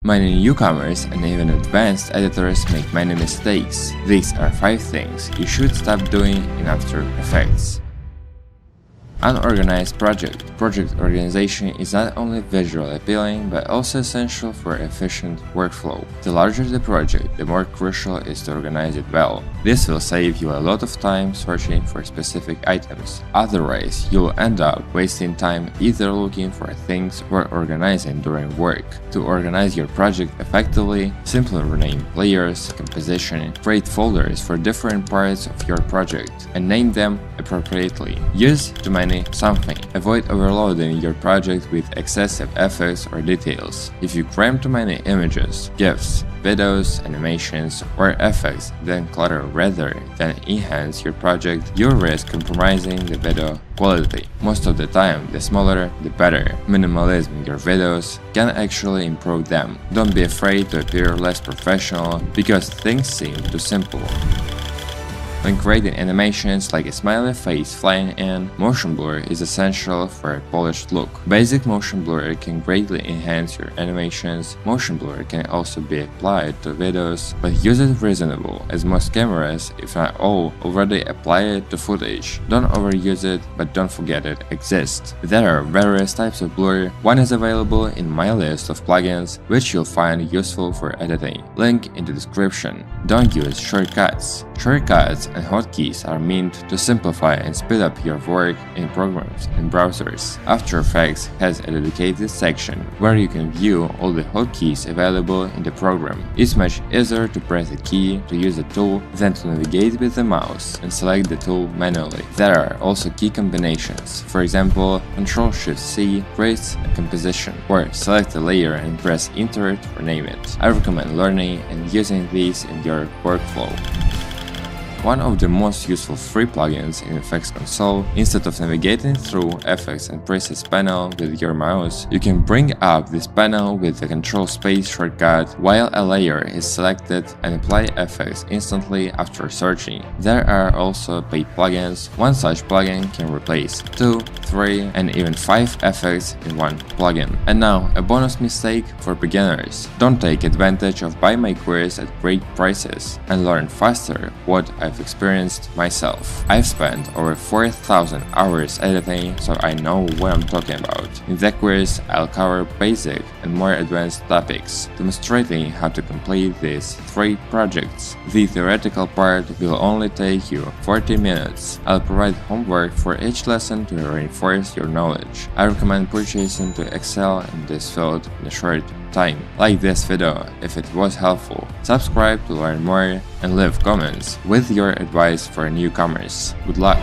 Many newcomers and even advanced editors make many mistakes. These are 5 things you should stop doing in After Effects. Unorganized project. Project organization is not only visually appealing but also essential for efficient workflow. The larger the project, the more crucial it is to organize it well. This will save you a lot of time searching for specific items. Otherwise, you'll end up wasting time either looking for things or organizing during work. To organize your project effectively, simply rename layers, composition, create folders for different parts of your project, and name them appropriately. Use too many something. Avoid overloading your project with excessive effects or details. If you cram too many images, GIFs, videos, animations, or effects then clutter rather than enhance your project, you risk compromising the video quality. Most of the time, the smaller, the better. Minimalism in your videos can actually improve them. Don't be afraid to appear less professional because things seem too simple. When creating animations like a smiley face flying in, motion blur is essential for a polished look. Basic motion blur can greatly enhance your animations. Motion blur can also be applied to videos, but use it reasonable, as most cameras, if not all, already apply it to footage. Don't overuse it, but don't forget it exists. There are various types of blur. One is available in my list of plugins, which you'll find useful for editing. Link in the description. Don't use shortcuts. Shortcuts and hotkeys are meant to simplify and speed up your work in programs and browsers. After Effects has a dedicated section where you can view all the hotkeys available in the program. It's much easier to press a key to use a tool than to navigate with the mouse and select the tool manually. There are also key combinations. For example, Ctrl-Shift-C creates a composition, or select a layer and press Enter to rename it. I recommend learning and using these in your workflow. One of the most useful free plugins in Effects Console, instead of navigating through Effects and Presets panel with your mouse, you can bring up this panel with the Control Space shortcut while a layer is selected and apply effects instantly after searching. There are also paid plugins. One such plugin can replace 2, 3, and even 5 effects in one plugin. And now, a bonus mistake for beginners. Don't take advantage of buy my queries at great prices and learn faster what I've experienced myself. I've spent over 4,000 hours editing, so I know what I'm talking about. In the quiz, I'll cover basic and more advanced topics, demonstrating how to complete these 3 projects. The theoretical part will only take you 40 minutes. I'll provide homework for each lesson to reinforce your knowledge. I recommend purchasing to excel in this field in a short time. Like this video if it was helpful, subscribe to learn more, and leave comments with your advice for newcomers. Good luck!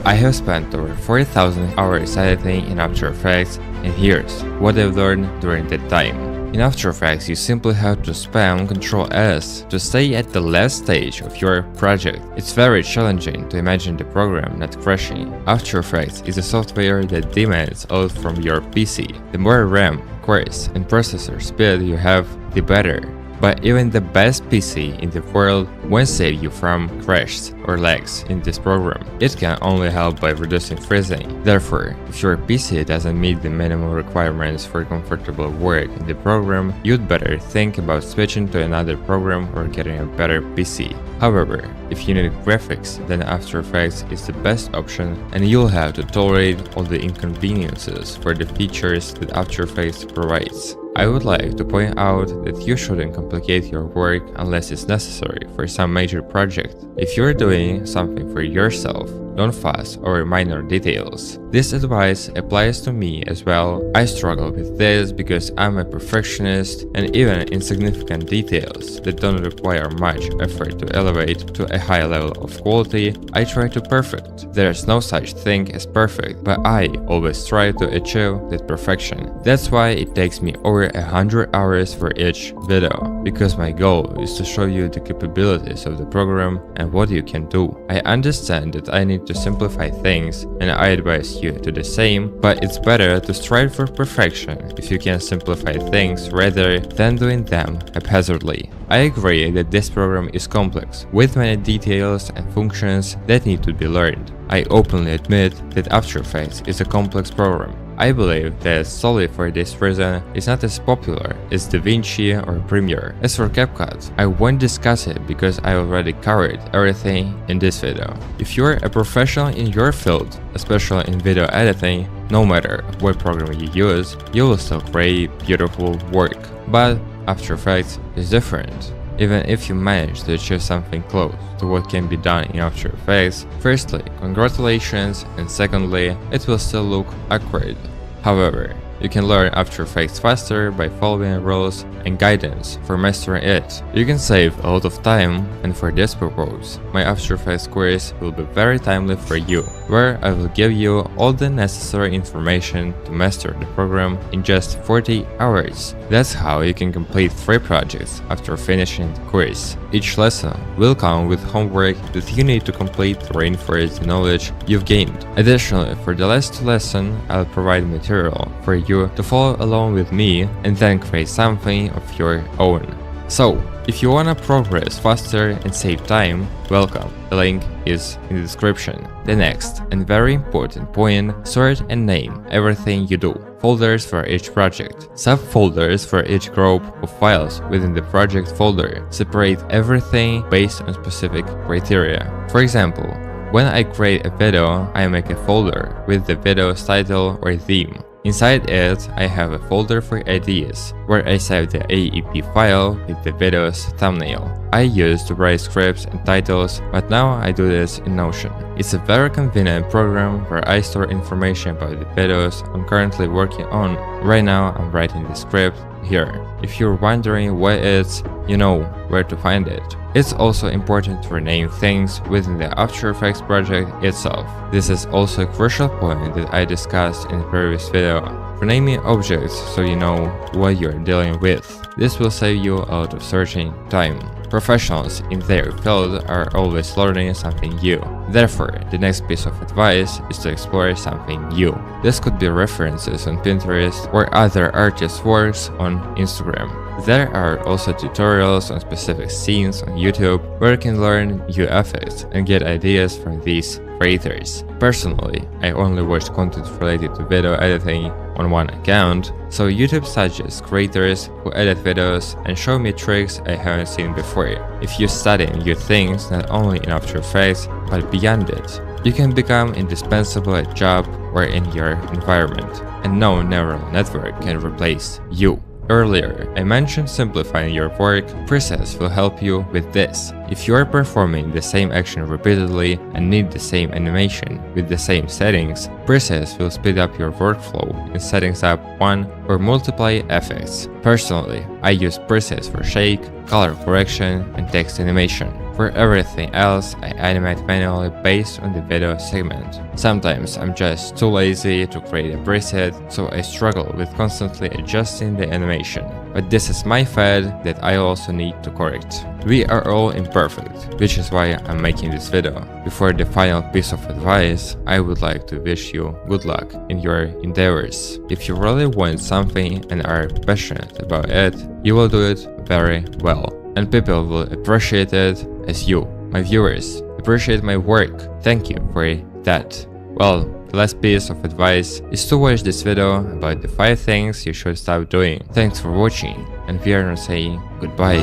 I have spent over 4,000 hours editing in After Effects, and here's what I've learned during that time. In After Effects, you simply have to spam Ctrl-S to stay at the last stage of your project. It's very challenging to imagine the program not crashing. After Effects is a software that demands a lot from your PC. The more RAM, cores, and processor speed you have, the better. But even the best PC in the world won't save you from crashes or lags in this program. It can only help by reducing freezing. Therefore, if your PC doesn't meet the minimum requirements for comfortable work in the program, you'd better think about switching to another program or getting a better PC. However, if you need graphics, then After Effects is the best option, and you'll have to tolerate all the inconveniences for the features that After Effects provides. I would like to point out that you shouldn't complicate your work unless it's necessary for some major project. If you're doing something for yourself, don't fuss over minor details. This advice applies to me as well. I struggle with this because I'm a perfectionist, and even insignificant details that don't require much effort to elevate to a high level of quality, I try to perfect. There's no such thing as perfect, but I always try to achieve that perfection. That's why it takes me over 100 hours for each video, because my goal is to show you the capabilities of the program and what you can do. I understand that I need to simplify things, and I advise you to the same, but it's better to strive for perfection if you can simplify things rather than doing them haphazardly. I agree that this program is complex, with many details and functions that need to be learned. I openly admit that After Effects is a complex program. I believe that solely for this reason it's not as popular as DaVinci or Premiere. As for CapCut, I won't discuss it because I already covered everything in this video. If you're a professional in your field, especially in video editing, no matter what program you use, you will still create beautiful work. But After Effects is different. Even if you manage to achieve something close to what can be done in After Effects, firstly, congratulations, and secondly, it will still look awkward. However, you can learn After Effects faster by following rules and guidance for mastering it. You can save a lot of time, and for this purpose, my After Effects course will be very timely for you, where I will give you all the necessary information to master the program in just 40 hours. That's how you can complete 3 projects after finishing the course. Each lesson will come with homework that you need to complete to reinforce the knowledge you've gained. Additionally, for the last lesson, I'll provide material for you to follow along with me and then create something of your own. So, if you wanna progress faster and save time, welcome. The link is in the description. The next and very important point, sort and name everything you do. Folders for each project. Subfolders for each group of files within the project folder. Separate everything based on specific criteria. For example, when I create a video, I make a folder with the video's title or theme. Inside it, I have a folder for ideas, where I save the AEP file with the video's thumbnail. I used to write scripts and titles, but now I do this in Notion. It's a very convenient program where I store information about the videos I'm currently working on. Right now, I'm writing the script here. If you're wondering what it's, you know where to find it. It's also important to rename things within the After Effects project itself. This is also a crucial point that I discussed in the previous video. Renaming objects so you know what you're dealing with. This will save you a lot of searching time. Professionals in their field are always learning something new. Therefore, the next piece of advice is to explore something new. This could be references on Pinterest or other artists' works on Instagram. There are also tutorials on specific scenes on YouTube where you can learn new effects and get ideas from these creators. Personally, I only watch content related to video editing on one account, so YouTube suggests creators who edit videos and show me tricks I haven't seen before. If you study new things not only in After Effects but beyond it, you can become indispensable at job or in your environment, and no neural network can replace you. Earlier, I mentioned simplifying your work. Presets will help you with this. If you are performing the same action repeatedly and need the same animation with the same settings, presets will speed up your workflow in setting up one or multiple effects. Personally, I use presets for shake, color correction, and text animation. For everything else, I animate manually based on the video segment. Sometimes I'm just too lazy to create a preset, so I struggle with constantly adjusting the animation. But this is my fad that I also need to correct. We are all imperfect, which is why I'm making this video. Before the final piece of advice, I would like to wish you good luck in your endeavors. If you really want something and are passionate about it, you will do it very well. And people will appreciate it as you, my viewers, appreciate my work. Thank you for that. Well, the last piece of advice is to watch this video about the 5 things you should stop doing. Thanks for watching, and we are now saying goodbye.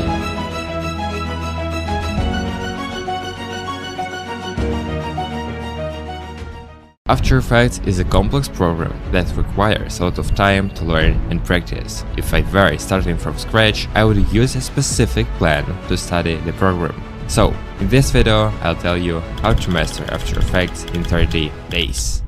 After Effects is a complex program that requires a lot of time to learn and practice. If I were starting from scratch, I would use a specific plan to study the program. So, in this video, I'll tell you how to master After Effects in 30 days.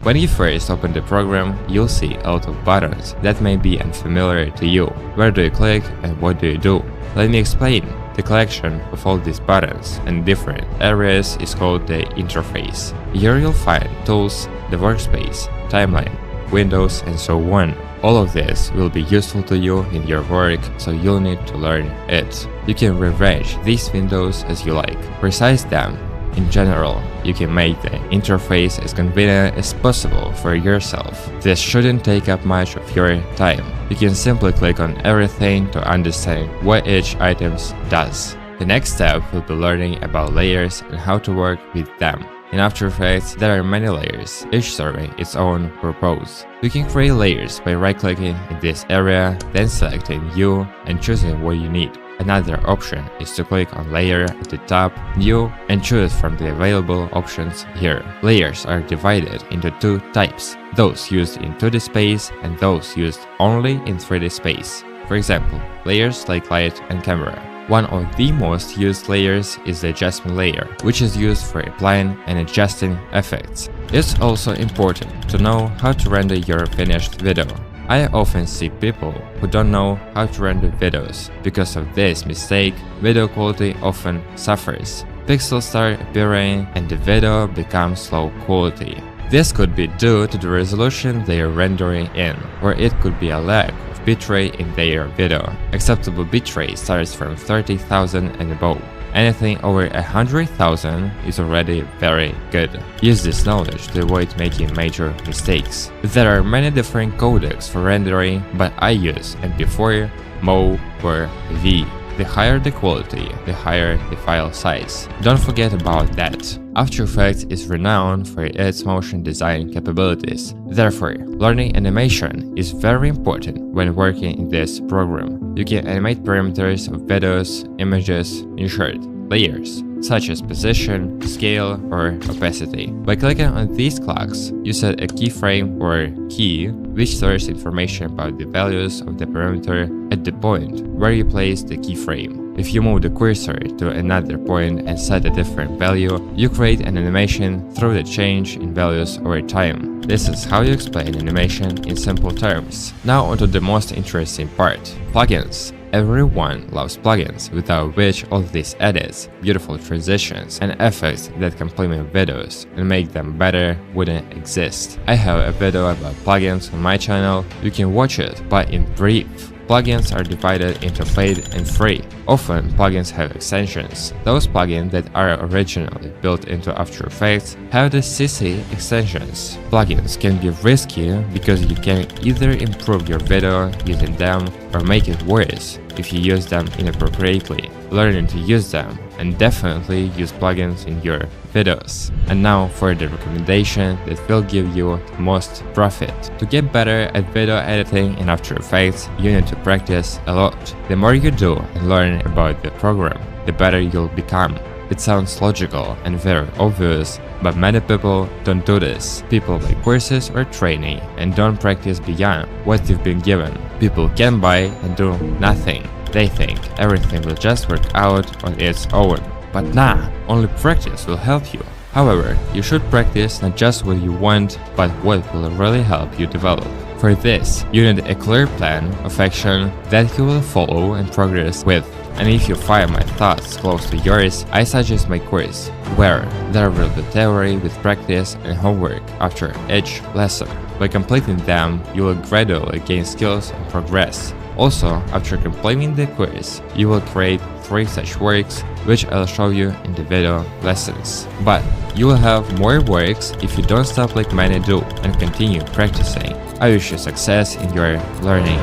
When you first open the program, you'll see a lot of buttons that may be unfamiliar to you. Where do you click and what do you do? Let me explain. The collection of all these buttons and different areas is called the interface. Here you'll find tools, the workspace, timeline, windows, and so on. All of this will be useful to you in your work, so you'll need to learn it. You can rearrange these windows as you like, resize them. In general, you can make the interface as convenient as possible for yourself. This shouldn't take up much of your time. You can simply click on everything to understand what each item does. The next step will be learning about layers and how to work with them. In After Effects, there are many layers, each serving its own purpose. You can create layers by right-clicking in this area, then selecting View and choosing what you need. Another option is to click on Layer at the top, New, and choose from the available options here. Layers are divided into two types, those used in 2D space and those used only in 3D space. For example, layers like light and camera. One of the most used layers is the adjustment layer, which is used for applying and adjusting effects. It's also important to know how to render your finished video. I often see people who don't know how to render videos. Because of this mistake, video quality often suffers. Pixels start appearing and the video becomes low quality. This could be due to the resolution they are rendering in, or it could be a lack of bitrate in their video. Acceptable bitrate starts from 30,000 and above. Anything over 100,000 is already very good. Use this knowledge to avoid making major mistakes. There are many different codecs for rendering, but I use MP4, MO, or V. The higher the quality, the higher the file size. Don't forget about that. After Effects is renowned for its motion design capabilities. Therefore, learning animation is very important when working in this program. You can animate parameters of videos, images, in short, layers, such as position, scale, or opacity. By clicking on these clocks, you set a keyframe or key, which stores information about the values of the parameter at the point where you place the keyframe. If you move the cursor to another point and set a different value, you create an animation through the change in values over time. This is how you explain animation in simple terms. Now onto the most interesting part, plugins. Everyone loves plugins, without which all these edits, beautiful transitions, and effects that complement videos and make them better wouldn't exist. I have a video about plugins on my channel, you can watch it, but in brief. Plugins are divided into paid and free. Often, plugins have extensions. Those plugins that are originally built into After Effects have the CC extensions. Plugins can be risky because you can either improve your video using them or make it worse if you use them inappropriately. Learning to use them and definitely use plugins in your videos. And now for the recommendation that will give you the most profit. To get better at video editing in After Effects, you need to practice a lot. The more you do and learn about the program, the better you'll become. It sounds logical and very obvious, but many people don't do this. People buy courses or training and don't practice beyond what they've been given. People can buy and do nothing. They think everything will just work out on its own. But nah, only practice will help you. However, you should practice not just what you want, but what will really help you develop. For this, you need a clear plan of action that you will follow and progress with. And if you find my thoughts close to yours, I suggest my course, where there will be theory with practice and homework after each lesson. By completing them, you will gradually gain skills and progress. Also, after completing the course, you will create 3 such works, which I'll show you in the video lessons. But you will have more works if you don't stop like many do and continue practicing. I wish you success in your learning.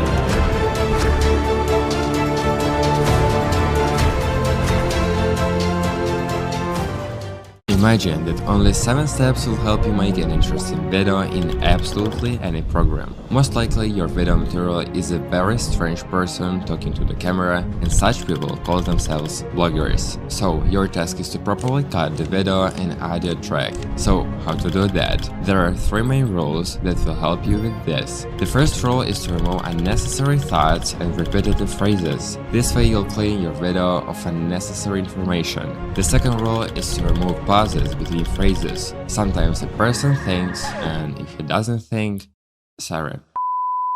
Imagine that only 7 steps will help you make an interesting video in absolutely any program. Most likely your video material is a very strange person talking to the camera, and such people call themselves bloggers. So your task is to properly cut the video and audio track. So how to do that? There are 3 main rules that will help you with this. The first rule is to remove unnecessary thoughts and repetitive phrases. This way you'll clean your video of unnecessary information. The second rule is to remove pauses between phrases. Sometimes a person thinks, and if he doesn't think, sorry.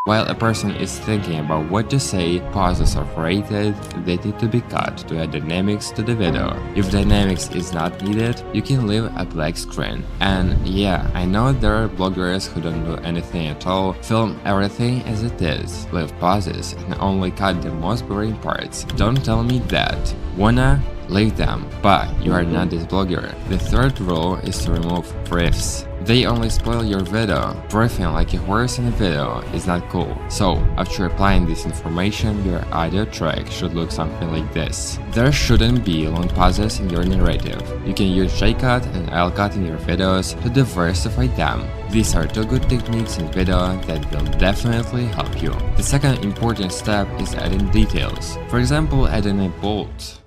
While a person is thinking about what to say, pauses are rated, they need to be cut to add dynamics to the video. If dynamics is not needed, you can leave a black screen. And yeah, I know there are bloggers who don't do anything at all, film everything as it is, leave pauses, and only cut the most boring parts. Don't tell me that. Wanna? Leave them, but you are not this blogger. The third rule is to remove riffs. They only spoil your video. Breathing like a horse in a video is not cool. So, after applying this information, your audio track should look something like this. There shouldn't be long pauses in your narrative. You can use J-cut and L-cut in your videos to diversify them. These are two good techniques in video that will definitely help you. The second important step is adding details. For example, adding a bolt.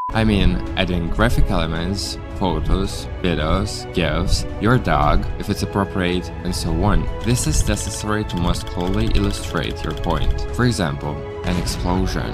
Adding graphic elements, photos, videos, GIFs, your dog, if it's appropriate, and so on. This is necessary to most clearly illustrate your point. For example, an explosion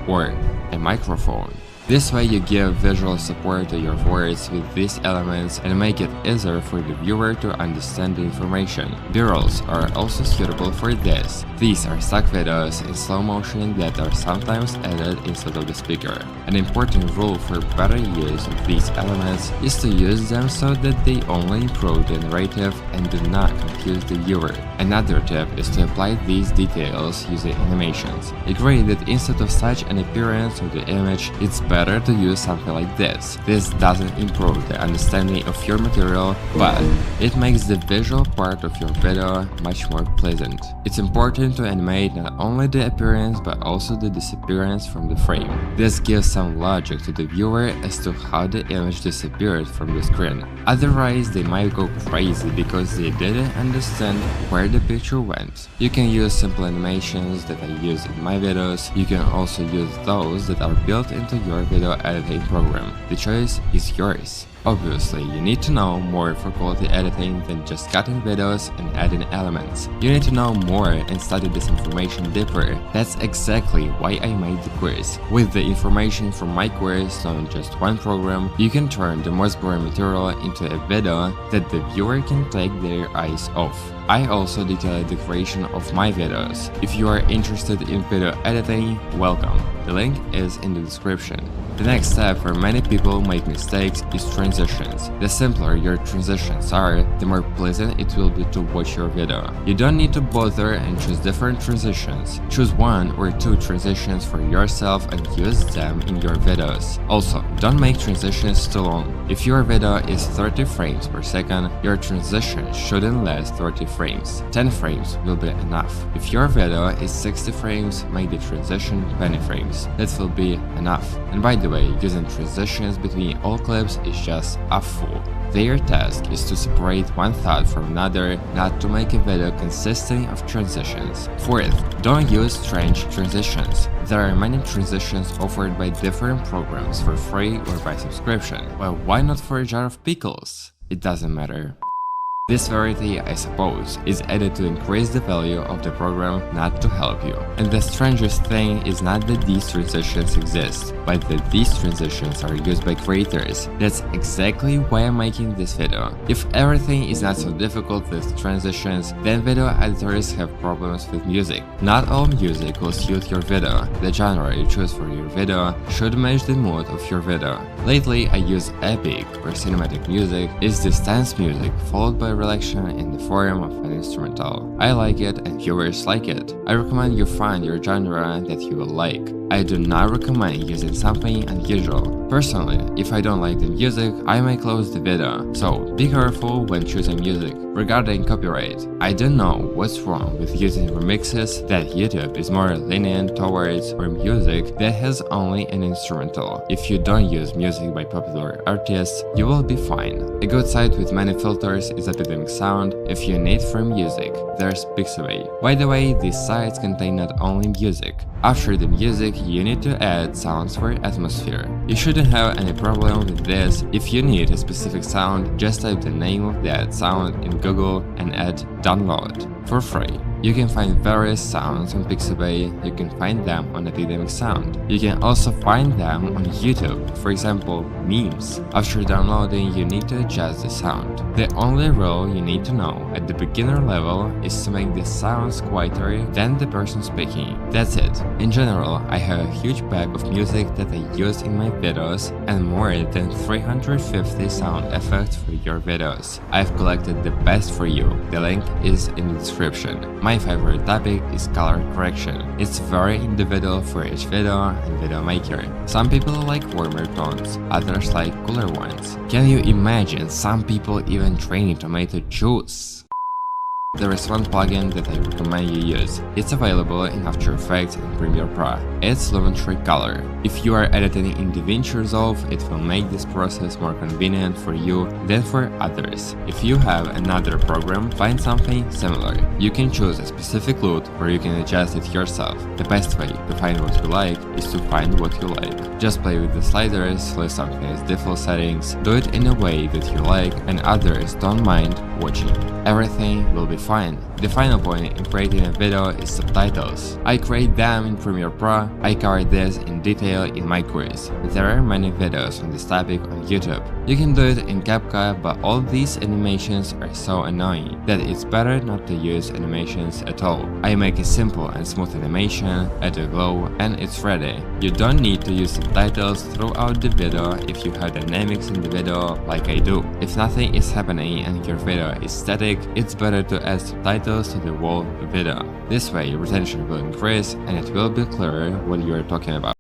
or a microphone. This way you give visual support to your words with these elements and make it easier for the viewer to understand the information. B-rolls are also suitable for this. These are stock videos in slow motion that are sometimes added instead of the speaker. An important rule for better use of these elements is to use them so that they only improve the narrative and do not confuse the viewer. Another tip is to apply these details using animations. Agree that instead of such an appearance of the image, it's better to use something like this. This doesn't improve the understanding of your material, but it makes the visual part of your video much more pleasant. It's important to animate not only the appearance but also the disappearance from the frame. This gives some logic to the viewer as to how the image disappeared from the screen. Otherwise, they might go crazy because they didn't understand where the picture went. You can use simple animations that I use in my videos. You can also use those that are built into your video editing program. The choice is yours. Obviously, you need to know more for quality editing than just cutting videos and adding elements. You need to know more and study this information deeper. That's exactly why I made the quiz. With the information from my quiz on just one program, you can turn the most boring material into a video that the viewer can take their eyes off. I also detailed the creation of my videos. If you are interested in video editing, welcome. The link is in the description. The next step where many people make mistakes is transitions. The simpler your transitions are, the more pleasant it will be to watch your video. You don't need to bother and choose different transitions. Choose one or two transitions for yourself and use them in your videos. Also, don't make transitions too long. If your video is 30 frames per second, your transition shouldn't last 30 frames. 10 frames will be enough. If your video is 60 frames, make the transition 20 frames. That will be enough. And by the way, using transitions between all clips is just a fool. Their task is to separate one thought from another, not to make a video consisting of transitions. Fourth, don't use strange transitions. There are many transitions offered by different programs for free or by subscription. Well, why not for a jar of pickles? It doesn't matter. This variety, I suppose, is added to increase the value of the program, not to help you. And the strangest thing is not that these transitions exist, but that these transitions are used by creators. That's exactly why I'm making this video. If everything is not so difficult with transitions, then video editors have problems with music. Not all music will suit your video. The genre you choose for your video should match the mood of your video. Lately, I use epic or cinematic music. It's this dance music followed by relaxation in the form of an instrumental. I like it and viewers like it. I recommend you find your genre that you will like. I do not recommend using something unusual. Personally, if I don't like the music, I may close the video, so be careful when choosing music. Regarding copyright, I don't know what's wrong with using remixes that YouTube is more lenient towards, or music that has only an instrumental. If you don't use music by popular artists, you will be fine. A good site with many filters is Epidemic Sound. If you need free music, there's Pixabay. By the way, these sites contain not only music. After the music, you need to add sounds for atmosphere. You shouldn't have any problem with this. If you need a specific sound, just type the name of that sound in Google and add download for free. You can find various sounds on Pixabay. You can find them on Epidemic Sound. You can also find them on YouTube, for example, memes. After downloading, you need to adjust the sound. The only rule you need to know at the beginner level is to make the sounds quieter than the person speaking. That's it. In general, I have a huge bag of music that I use in my videos and more than 350 sound effects for your videos. I've collected the best for you. The link is in the description. My my favorite topic is color correction. It's very individual for each video and video maker. Some people like warmer tones, others like cooler ones. Can you imagine some people even training tomato juice? There is one plugin that I recommend you use. It's available in After Effects and Premiere Pro. It's Lumetri Color. If you are editing in DaVinci Resolve, it will make this process more convenient for you than for others. If you have another program, find something similar. You can choose a specific look or you can adjust it yourself. The best way to find what you like is to find what you like. Just play with the sliders, select something as default settings, do it in a way that you like and others don't mind watching. Everything will be fine. The final point in creating a video is subtitles. I create them in Premiere Pro. I covered this in detail in my quiz. There are many videos on this topic on YouTube. You can do it in CapCut, but all these animations are so annoying that it's better not to use animations at all. I make a simple and smooth animation, add a glow, and it's ready. You don't need to use subtitles throughout the video if you have dynamics in the video like I do. If nothing is happening and your video is static, it's better to add subtitles to the whole video. This way retention will increase and it will be clearer what you are talking about.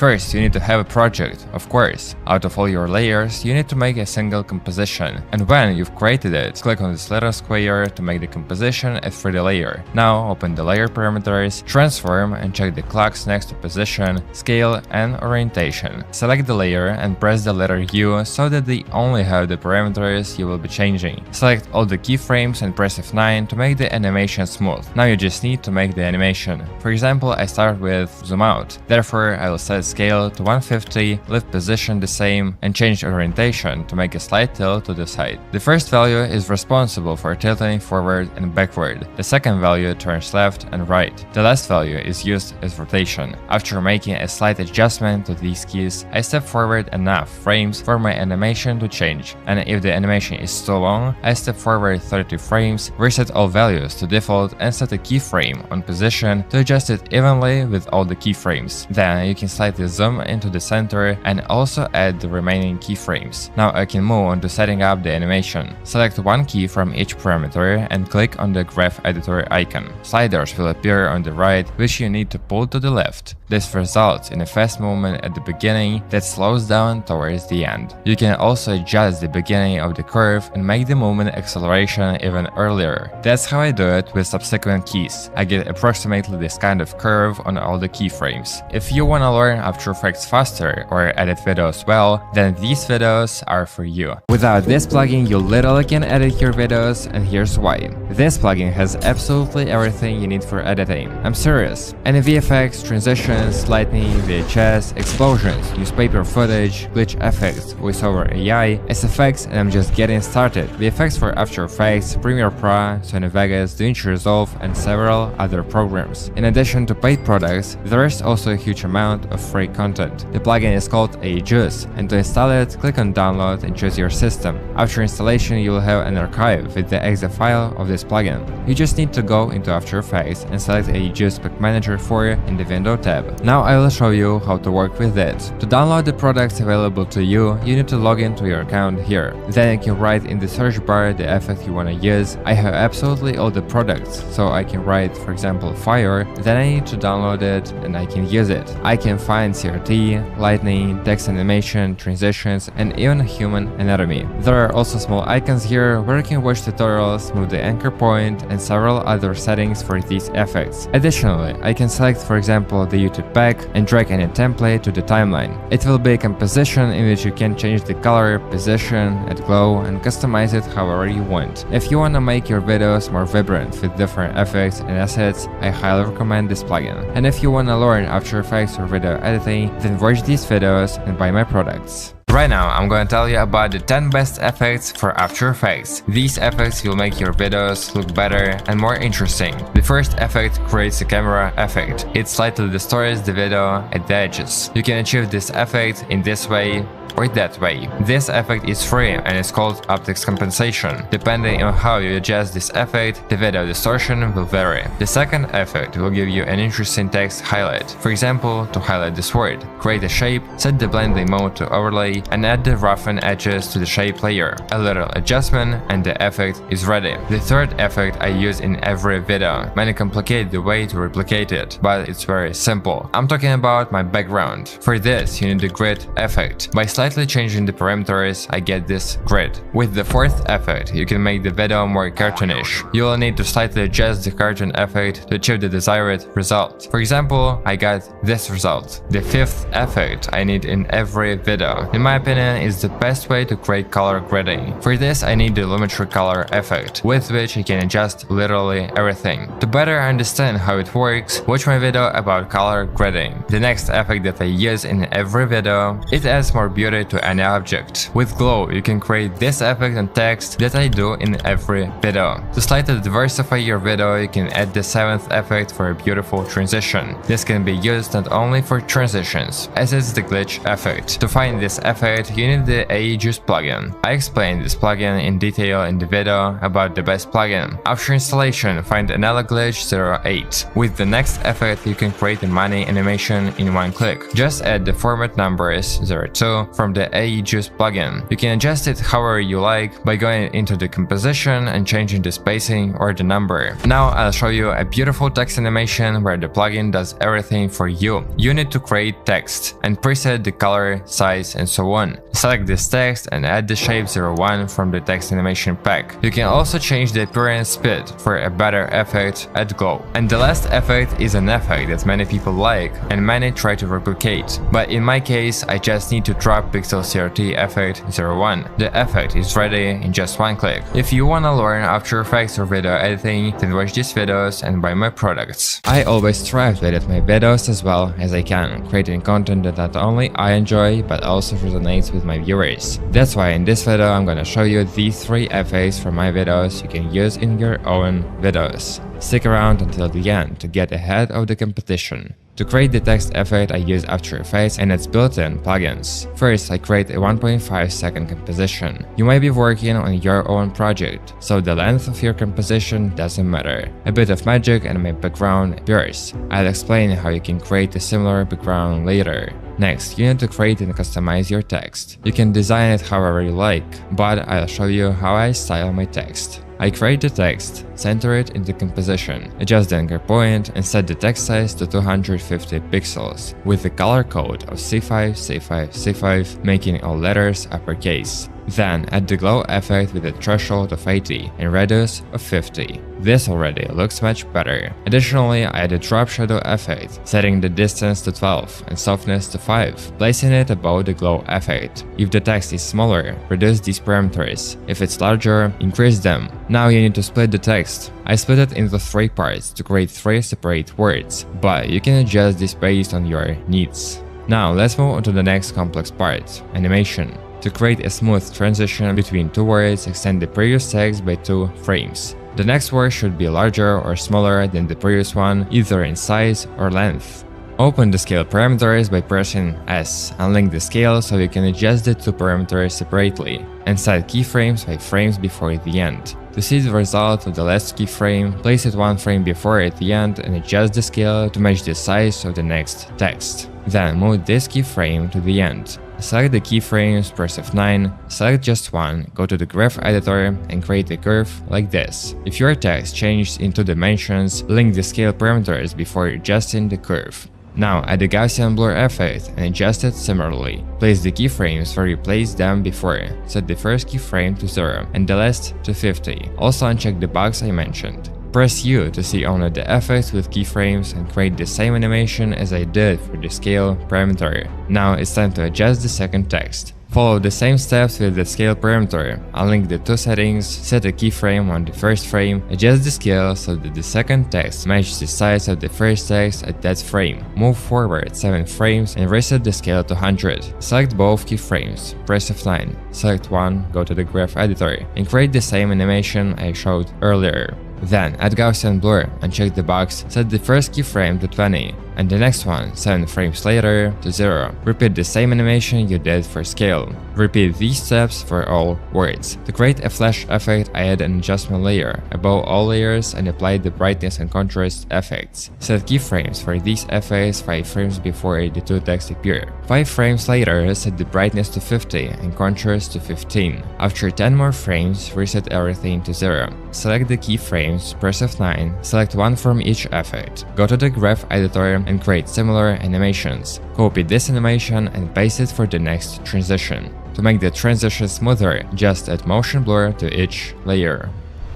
First, you need to have a project, of course. Out of all your layers, you need to make a single composition. And when you've created it, click on this little square to make the composition a 3D layer. Now, open the layer parameters, transform and check the clocks next to position, scale and orientation. Select the layer and press the letter U so that they only have the parameters you will be changing. Select all the keyframes and press F9 to make the animation smooth. Now you just need to make the animation. For example, I start with zoom out. Therefore, I will set scale to 150, leave position the same, and change orientation to make a slight tilt to the side. The first value is responsible for tilting forward and backward. The second value turns left and right. The last value is used as rotation. After making a slight adjustment to these keys, I step forward enough frames for my animation to change, and if the animation is too long, I step forward 30 frames, reset all values to default and set a keyframe on position to adjust it evenly with all the keyframes. Then you can slightly zoom into the center and also add the remaining keyframes. Now I can move on to setting up the animation. Select one key from each parameter and click on the graph editor icon. Sliders will appear on the right, which you need to pull to the left. This results in a fast movement at the beginning that slows down towards the end. You can also adjust the beginning of the curve and make the movement acceleration even earlier. That's how I do it with subsequent keys. I get approximately this kind of curve on all the keyframes. If you wanna learn After Effects faster or edit videos well, then these videos are for you. Without this plugin, you literally can edit your videos, and here's why. This plugin has absolutely everything you need for editing. I'm serious. Any VFX, transitions, lighting, VHS, explosions, newspaper footage, glitch effects, voiceover AI, SFX, and I'm just getting started. VFX for After Effects, Premiere Pro, Sony Vegas, DaVinci Resolve, and several other programs. In addition to paid products, there is also a huge amount of free content. The plugin is called AEJuice, and to install it, click on download and choose your system. After installation, you will have an archive with the exe file of this plugin. You just need to go into After Effects and select AEJuice Pack Manager 4 in the window tab. Now I will show you how to work with it. To download the products available to you, you need to log into your account here. Then you can write in the search bar the effect you want to use. I have absolutely all the products, so I can write, for example, fire, then I need to download it and I can use it. I can find CRT, lightning, text animation, transitions, and even human anatomy. There are also small icons here where you can watch tutorials, move the anchor point, and several other settings for these effects. Additionally, I can select, for example, the YouTube pack and drag any template to the timeline. It will be a composition in which you can change the color, position, add glow, and customize it however you want. If you want to make your videos more vibrant with different effects and assets, I highly recommend this plugin. And if you want to learn After Effects or video editing, then watch these videos and buy my products. Right now, I'm gonna tell you about the 10 best effects for After Effects. These effects will make your videos look better and more interesting. The first effect creates a camera effect. It slightly distorts the video at the edges. You can achieve this effect in this way or that way. This effect is free and is called optics compensation. Depending on how you adjust this effect, the video distortion will vary. The second effect will give you an interesting text highlight. For example, to highlight this word, create a shape, set the blending mode to overlay, and add the roughen edges to the shape layer. A little adjustment and the effect is ready. The third effect I use in every video. Many complicate the way to replicate it, but it's very simple. I'm talking about my background. For this, you need the grid effect. By slightly changing the parameters, I get this grid. With the fourth effect, you can make the video more cartoonish. You will need to slightly adjust the cartoon effect to achieve the desired result. For example, I got this result. The fifth effect I need in every video, in my opinion, is the best way to create color grading. For this, I need the Lumetri color effect, with which I can adjust literally everything. To better understand how it works, watch my video about color grading. The next effect that I use in every video, it adds more beauty to any object. With glow, you can create this effect and text that I do in every video. To slightly diversify your video, you can add the seventh effect for a beautiful transition. This can be used not only for transitions, as it's the glitch effect. To find this effect, you need the AEJuice plugin. I explained this plugin in detail in the video about the best plugin. After installation, find another glitch 08. With the next effect, you can create a money animation in one click. Just add the format numbers 02 from the AEJuice plugin. You can adjust it however you like by going into the composition and changing the spacing or the number. Now I'll show you a beautiful text animation where the plugin does everything for you. You need to create text and preset the color, size, and so on. Select this text and add the shape 01 from the text animation pack. You can also change the appearance speed for a better effect at glow. And the last effect is an effect that many people like and many try to replicate. But in my case, I just need to drop Pixel CRT effect 01. The effect is ready in just one click. If you wanna learn After Effects or video editing, then watch these videos and buy my products. I always strive to edit my videos as well as I can, creating content that not only I enjoy but also resonates with my viewers. That's why in this video I'm gonna show you these 3 effects from my videos you can use in your own videos. Stick around until the end to get ahead of the competition. To create the text effect, I use After Effects and its built-in plugins. First, I create a 1.5 second composition. You might be working on your own project, so the length of your composition doesn't matter. A bit of magic and my background appears. I'll explain how you can create a similar background later. Next, you need to create and customize your text. You can design it however you like, but I'll show you how I style my text. I create the text, center it in the composition, adjust the anchor point, and set the text size to 250 pixels, with the color code of C5, C5, C5, making all letters uppercase. Then add the glow effect with a threshold of 80 and radius of 50. This already looks much better. Additionally, I add a drop shadow effect, setting the distance to 12 and softness to 5, placing it above the glow effect. If the text is smaller, reduce these parameters. If it's larger, increase them. Now you need to split the text. I split it into 3 parts to create 3 separate words, but you can adjust this based on your needs. Now let's move on to the next complex part, animation. To create a smooth transition between 2 words, extend the previous text by 2 frames. The next word should be larger or smaller than the previous one, either in size or length. Open the scale parameters by pressing S, unlink the scale so you can adjust the 2 parameters separately, and set keyframes by frames before the end. To see the result of the last keyframe, place it 1 frame before at the end and adjust the scale to match the size of the next text. Then move this keyframe to the end. Select the keyframes, press F9, select just one, go to the graph editor and create a curve like this. If your text changed in 2 dimensions, link the scale parameters before adjusting the curve. Now add the Gaussian blur effect and adjust it similarly. Place the keyframes where you placed them before. Set the first keyframe to 0 and the last to 50. Also uncheck the box I mentioned. Press U to see only the effects with keyframes and create the same animation as I did for the scale parameter. Now it's time to adjust the second text. Follow the same steps with the scale parameter. Unlink the two settings, set a keyframe on the first frame, adjust the scale so that the second text matches the size of the first text at that frame. Move forward 7 frames and reset the scale to 100. Select both keyframes, press F9. Select one, go to the graph editor, and create the same animation I showed earlier. Then add Gaussian blur, uncheck the box, set the first keyframe to 20, and the next one 7 frames later to 0. Repeat the same animation you did for scale. Repeat these steps for all words. To create a flash effect, I add an adjustment layer above all layers and apply the brightness and contrast effects. Set keyframes for these effects 5 frames before the two texts appear. 5 frames later, set the brightness to 50 and contrast to 15. After 10 more frames, reset everything to 0. Select the keyframes, press F9, select one from each effect. Go to the graph editor and create similar animations. Copy this animation and paste it for the next transition. To make the transition smoother, just add motion blur to each layer.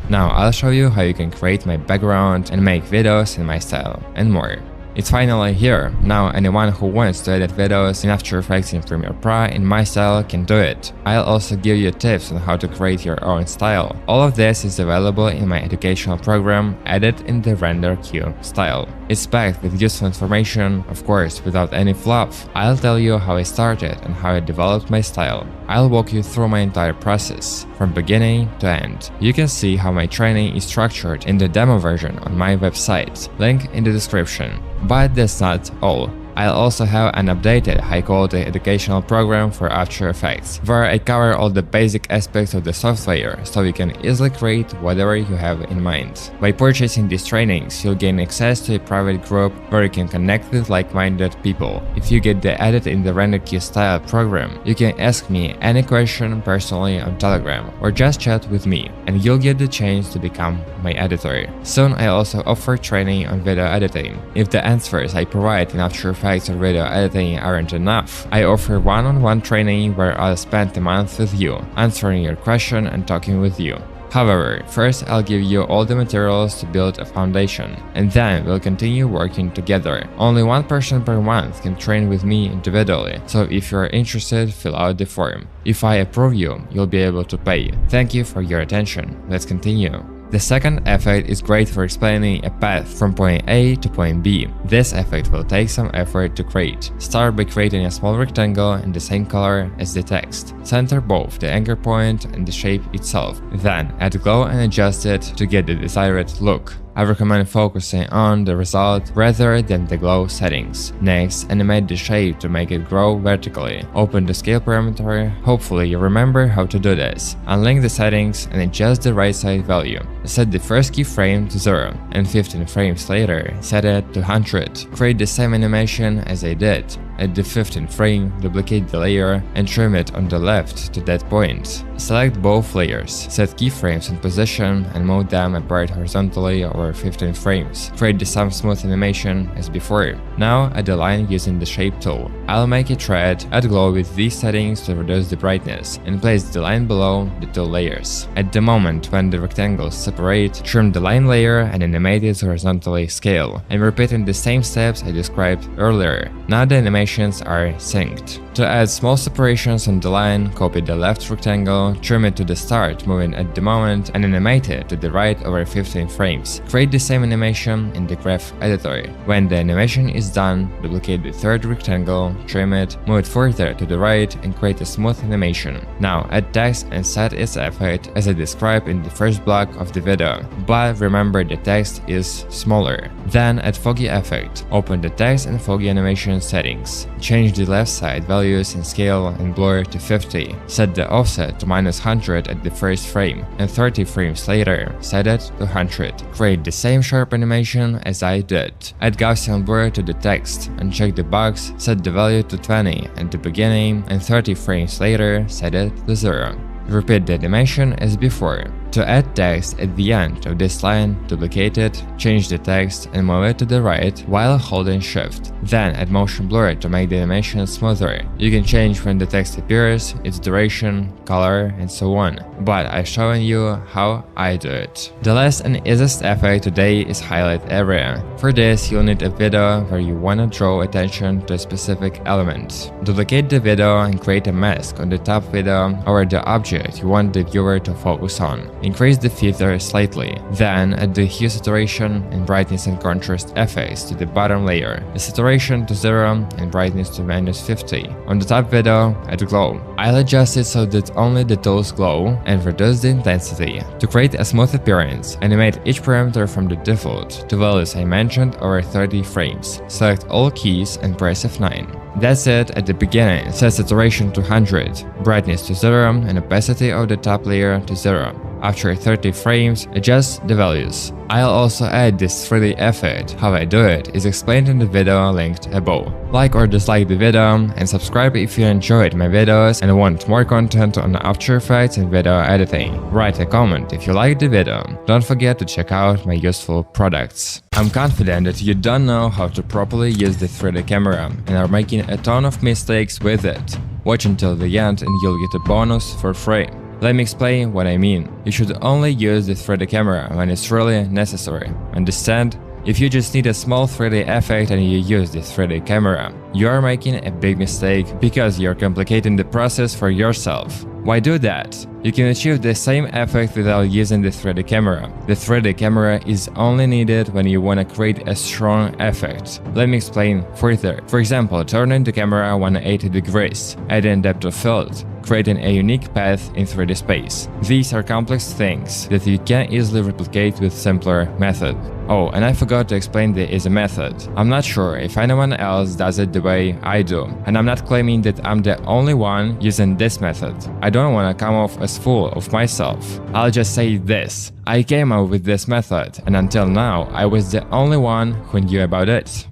Now I'll show you how you can create my background and make videos in my style, and more. It's finally here. Now anyone who wants to edit videos in After Effects in Premiere Pro in my style can do it. I'll also give you tips on how to create your own style. All of this is available in my educational program, Edit in the Render Queue style. It's packed with useful information, of course, without any fluff. I'll tell you how I started and how I developed my style. I'll walk you through my entire process, from beginning to end. You can see how my training is structured in the demo version on my website, link in the description. But that's not all. I'll also have an updated high-quality educational program for After Effects, where I cover all the basic aspects of the software so you can easily create whatever you have in mind. By purchasing these trainings, you'll gain access to a private group where you can connect with like-minded people. If you get the Edit in the Render Queue style program, you can ask me any question personally on Telegram or just chat with me, and you'll get the chance to become my editor. Soon I also offer training on video editing. If the answers I provide in After Effects or video editing aren't enough, I offer one-on-one training where I'll spend a month with you, answering your question and talking with you. However, first I'll give you all the materials to build a foundation, and then we'll continue working together. Only one person per month can train with me individually, so if you're interested, fill out the form. If I approve you, you'll be able to pay. Thank you for your attention. Let's continue. The second effect is great for explaining a path from point A to point B. This effect will take some effort to create. Start by creating a small rectangle in the same color as the text. Center both the anchor point and the shape itself. Then add glow and adjust it to get the desired look. I recommend focusing on the result rather than the glow settings. Next, animate the shape to make it grow vertically. Open the scale parameter. Hopefully you remember how to do this. Unlink the settings and adjust the right side value. Set the first keyframe to 0, and 15 frames later, set it to 100. Create the same animation as I did. At the 15th frame, duplicate the layer and trim it on the left to that point. Select both layers, set keyframes in position and move them apart horizontally over 15 frames. Create the same smooth animation as before. Now add a line using the shape tool. I'll make a thread, add glow with these settings to reduce the brightness, and place the line below the two layers. At the moment when the rectangles separate, trim the line layer and animate it horizontally scale. I'm repeating the same steps I described earlier. Now the animations are synced. To add small separations on the line, copy the left rectangle, trim it to the start, moving at the moment, and animate it to the right over 15 frames. Create the same animation in the graph editor. When the animation is done, duplicate the third rectangle, trim it, move it further to the right, and create a smooth animation. Now add text and set its effect as I described in the first block of the video, but remember the text is smaller. Then add foggy effect. Open the text and foggy animation settings. Change the left side value in scale and blur to 50. Set the offset to -100 at the first frame, and 30 frames later, set it to 100. Create the same sharp animation as I did. Add Gaussian blur to the text, uncheck the box, set the value to 20 at the beginning, and 30 frames later, set it to 0. Repeat the animation as before. To add text at the end of this line, duplicate it, change the text and move it to the right while holding Shift. Then add motion blur to make the animation smoother. You can change when the text appears, its duration, color, and so on, but I'm showing you how I do it. The last and easiest effect today is highlight area. For this, you'll need a video where you wanna draw attention to a specific element. Duplicate the video and create a mask on the top video over the object you want the viewer to focus on. Increase the feather slightly, then add the hue saturation and brightness and contrast effects to the bottom layer, the saturation to 0 and brightness to -50. On the top video, add glow. I'll adjust it so that only the tools glow and reduce the intensity. To create a smooth appearance, animate each parameter from the default to values I mentioned over 30 frames. Select all keys and press F9. That's it at the beginning. Set saturation to 100, brightness to 0 and opacity of the top layer to 0. After 30 frames, adjust the values. I'll also add this 3D effect. How I do it is explained in the video linked above. Like or dislike the video and subscribe if you enjoyed my videos and want more content on After Effects and video editing. Write a comment if you liked the video. Don't forget to check out my useful products. I'm confident that you don't know how to properly use the 3D camera and are making a ton of mistakes with it. Watch until the end and you'll get a bonus for free. Let me explain what I mean. You should only use the 3D camera when it's really necessary. Understand? If you just need a small 3D effect and you use the 3D camera, you are making a big mistake because you're complicating the process for yourself. Why do that? You can achieve the same effect without using the 3D camera. The 3D camera is only needed when you want to create a strong effect. Let me explain further. For example, turning the camera 180 degrees, adding depth of field, creating a unique path in 3D space. These are complex things that you can easily replicate with simpler method. Oh, and I forgot to explain the easy method. I'm not sure if anyone else does it the way I do, and I'm not claiming that I'm the only one using this method. I don't want to come off as full of myself. I'll just say this. I came up with this method, and until now, I was the only one who knew about it.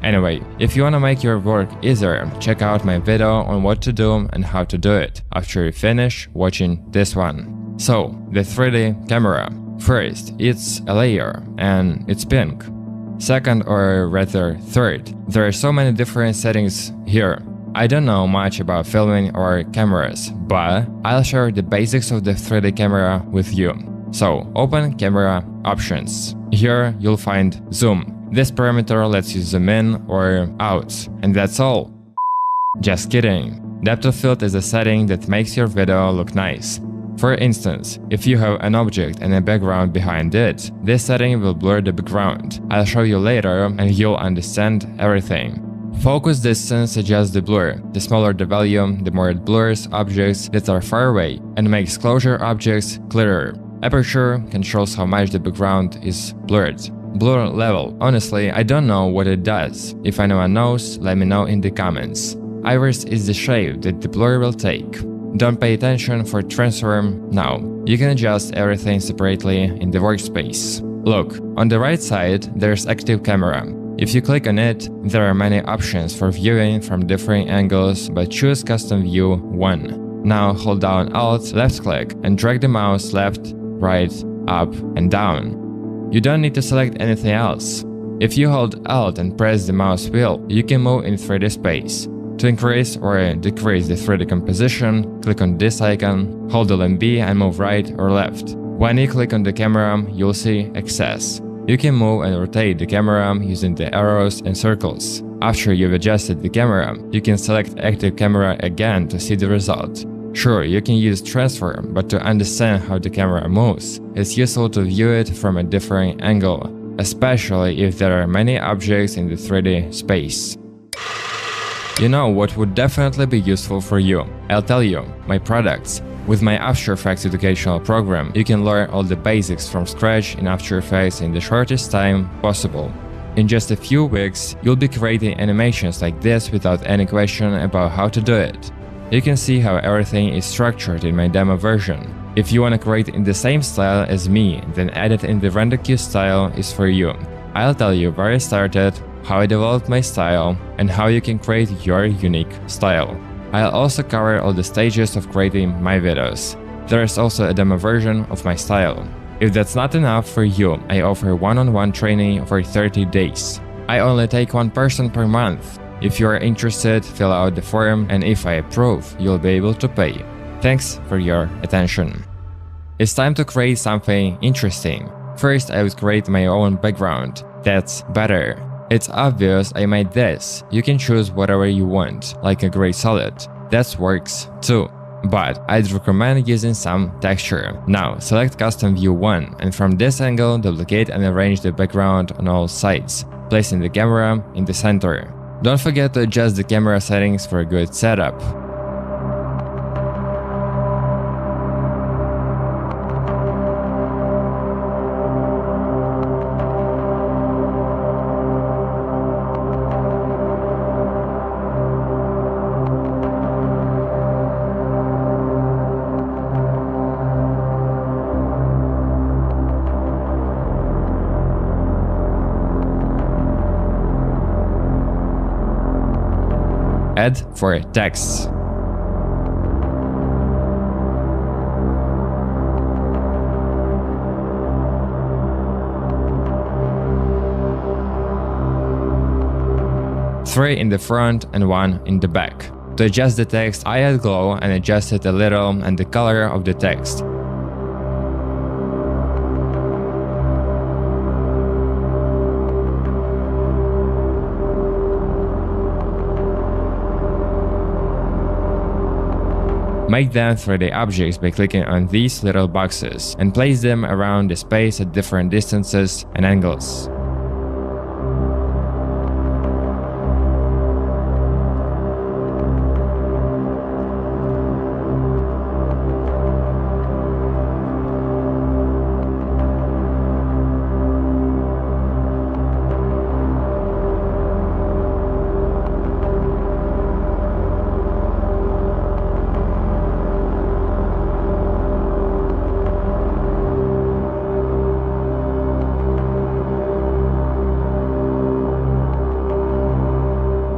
Anyway, if you wanna make your work easier, check out my video on what to do and how to do it after you finish watching this one. So, the 3D camera. First, it's a layer, and it's pink. Second, or rather third, there are so many different settings here. I don't know much about filming or cameras, but I'll share the basics of the 3D camera with you. So, open Camera Options. Here you'll find Zoom. This parameter lets you zoom in or out, and that's all. Just kidding. Depth of field is a setting that makes your video look nice. For instance, if you have an object and a background behind it, this setting will blur the background. I'll show you later and you'll understand everything. Focus distance adjusts the blur. The smaller the value, the more it blurs objects that are far away and makes closer objects clearer. Aperture controls how much the background is blurred. Blur level. Honestly, I don't know what it does. If anyone knows, let me know in the comments. Iris is the shape that the blur will take. Don't pay attention for transform now. You can adjust everything separately in the workspace. Look, on the right side there's active camera. If you click on it, there are many options for viewing from different angles, but choose custom view 1. Now hold down Alt, left click and drag the mouse left, right, up and down. You don't need to select anything else. If you hold Alt and press the mouse wheel, you can move in 3D space. To increase or decrease the 3D composition, click on this icon, hold LMB and move right or left. When you click on the camera, you'll see Access. You can move and rotate the camera using the arrows and circles. After you've adjusted the camera, you can select Active Camera again to see the result. Sure, you can use Transform, but to understand how the camera moves, it's useful to view it from a different angle, especially if there are many objects in the 3D space. You know what would definitely be useful for you? I'll tell you, my products. With my After Effects educational program, you can learn all the basics from scratch in After Effects in the shortest time possible. In just a few weeks, you'll be creating animations like this without any question about how to do it. You can see how everything is structured in my demo version. If you want to create in the same style as me, then Edit in the Render Queue style is for you. I'll tell you where I started, how I developed my style, and how you can create your unique style. I'll also cover all the stages of creating my videos. There is also a demo version of my style. If that's not enough for you, I offer one-on-one training for 30 days. I only take one person per month. If you are interested, fill out the form, and if I approve, you'll be able to pay. Thanks for your attention. It's time to create something interesting. First, I would create my own background. That's better. It's obvious I made this. You can choose whatever you want, like a gray solid. That works too. But I'd recommend using some texture. Now, select Custom View 1, and from this angle, duplicate and arrange the background on all sides, placing the camera in the center. Don't forget to adjust the camera settings for a good setup. Add for text. Three in the front and one in the back. To adjust the text, I add glow and adjust it a little and the color of the text. Make them 3D objects by clicking on these little boxes and place them around the space at different distances and angles.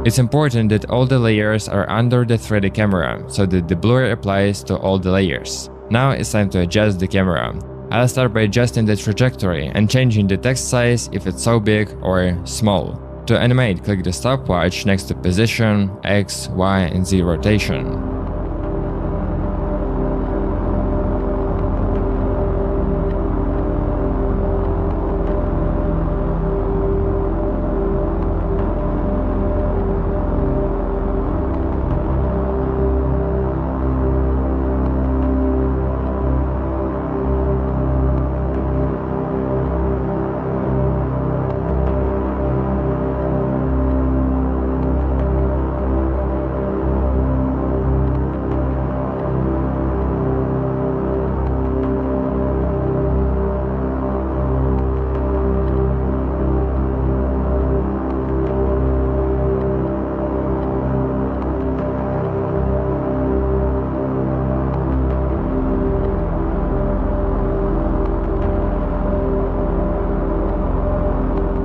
It's important that all the layers are under the 3D camera, so that the blur applies to all the layers. Now it's time to adjust the camera. I'll start by adjusting the trajectory and changing the text size if it's so big or small. To animate, click the stopwatch next to position, X, Y, and Z rotation.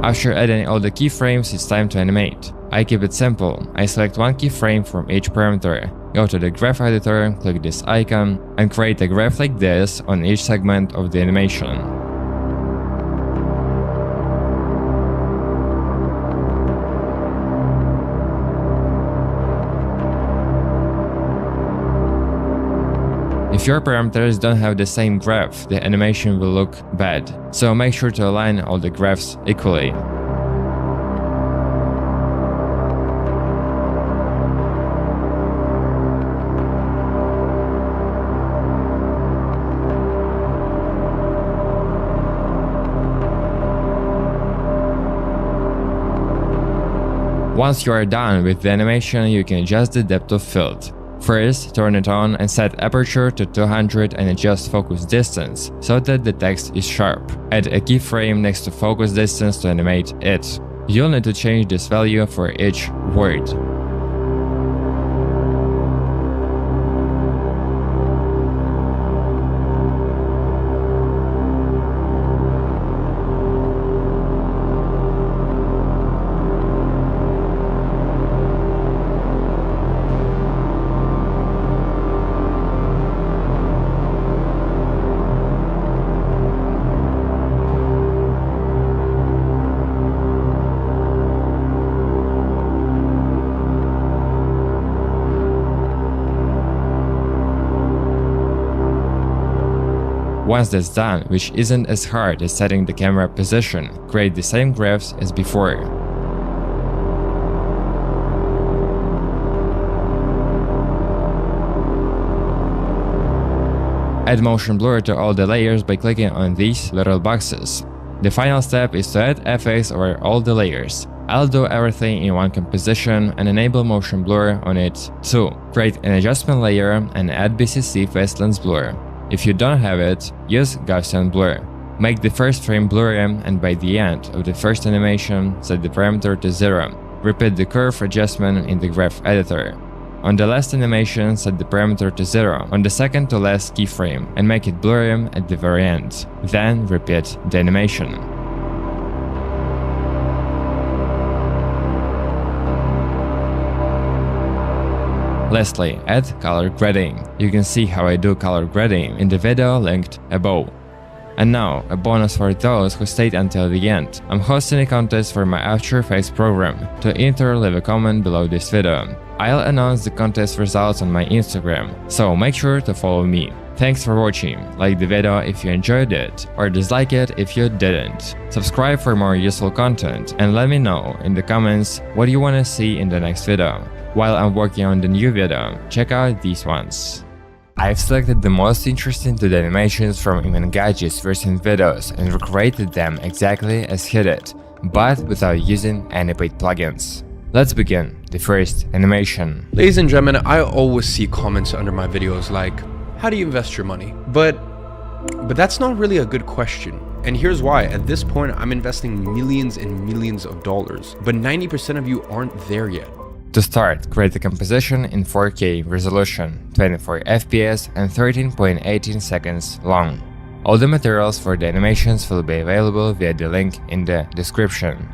After adding all the keyframes, it's time to animate. I keep it simple. I select one keyframe from each parameter, go to the graph editor, click this icon, and create a graph like this on each segment of the animation. If your parameters don't have the same graph, the animation will look bad, so make sure to align all the graphs equally. Once you are done with the animation, you can adjust the depth of field. First, turn it on and set aperture to 200 and adjust focus distance so that the text is sharp. Add a keyframe next to focus distance to animate it. You'll need to change this value for each word. Once that's done, which isn't as hard as setting the camera position, create the same graphs as before. Add motion blur to all the layers by clicking on these little boxes. The final step is to add FX over all the layers. I'll do everything in one composition and enable motion blur on it too. Create an adjustment layer and add BCC phase length blur. If you don't have it, use Gaussian blur. Make the first frame blurry and by the end of the first animation, set the parameter to 0. Repeat the curve adjustment in the graph editor. On the last animation, set the parameter to 0 on the second to last keyframe and make it blurry at the very end. Then repeat the animation. Lastly, add color grading. You can see how I do color grading in the video linked above. And now, a bonus for those who stayed until the end. I'm hosting a contest for my After Effects program. To enter, leave a comment below this video. I'll announce the contest results on my Instagram, so make sure to follow me. Thanks for watching, like the video if you enjoyed it, or dislike it if you didn't. Subscribe for more useful content and let me know in the comments what you want to see in the next video. While I'm working on the new video, check out these ones. I've selected the most interesting 2D animations from AEJuice recent videos and recreated them exactly as he did, but without using any paid plugins. Let's begin the first animation. Ladies and gentlemen, I always see comments under my videos like, how do you invest your money? But that's not really a good question. And here's why. At this point, I'm investing millions and millions of dollars, but 90% of you aren't there yet. To start, create a composition in 4K resolution, 24 FPS and 13.18 seconds long. All the materials for the animations will be available via the link in the description.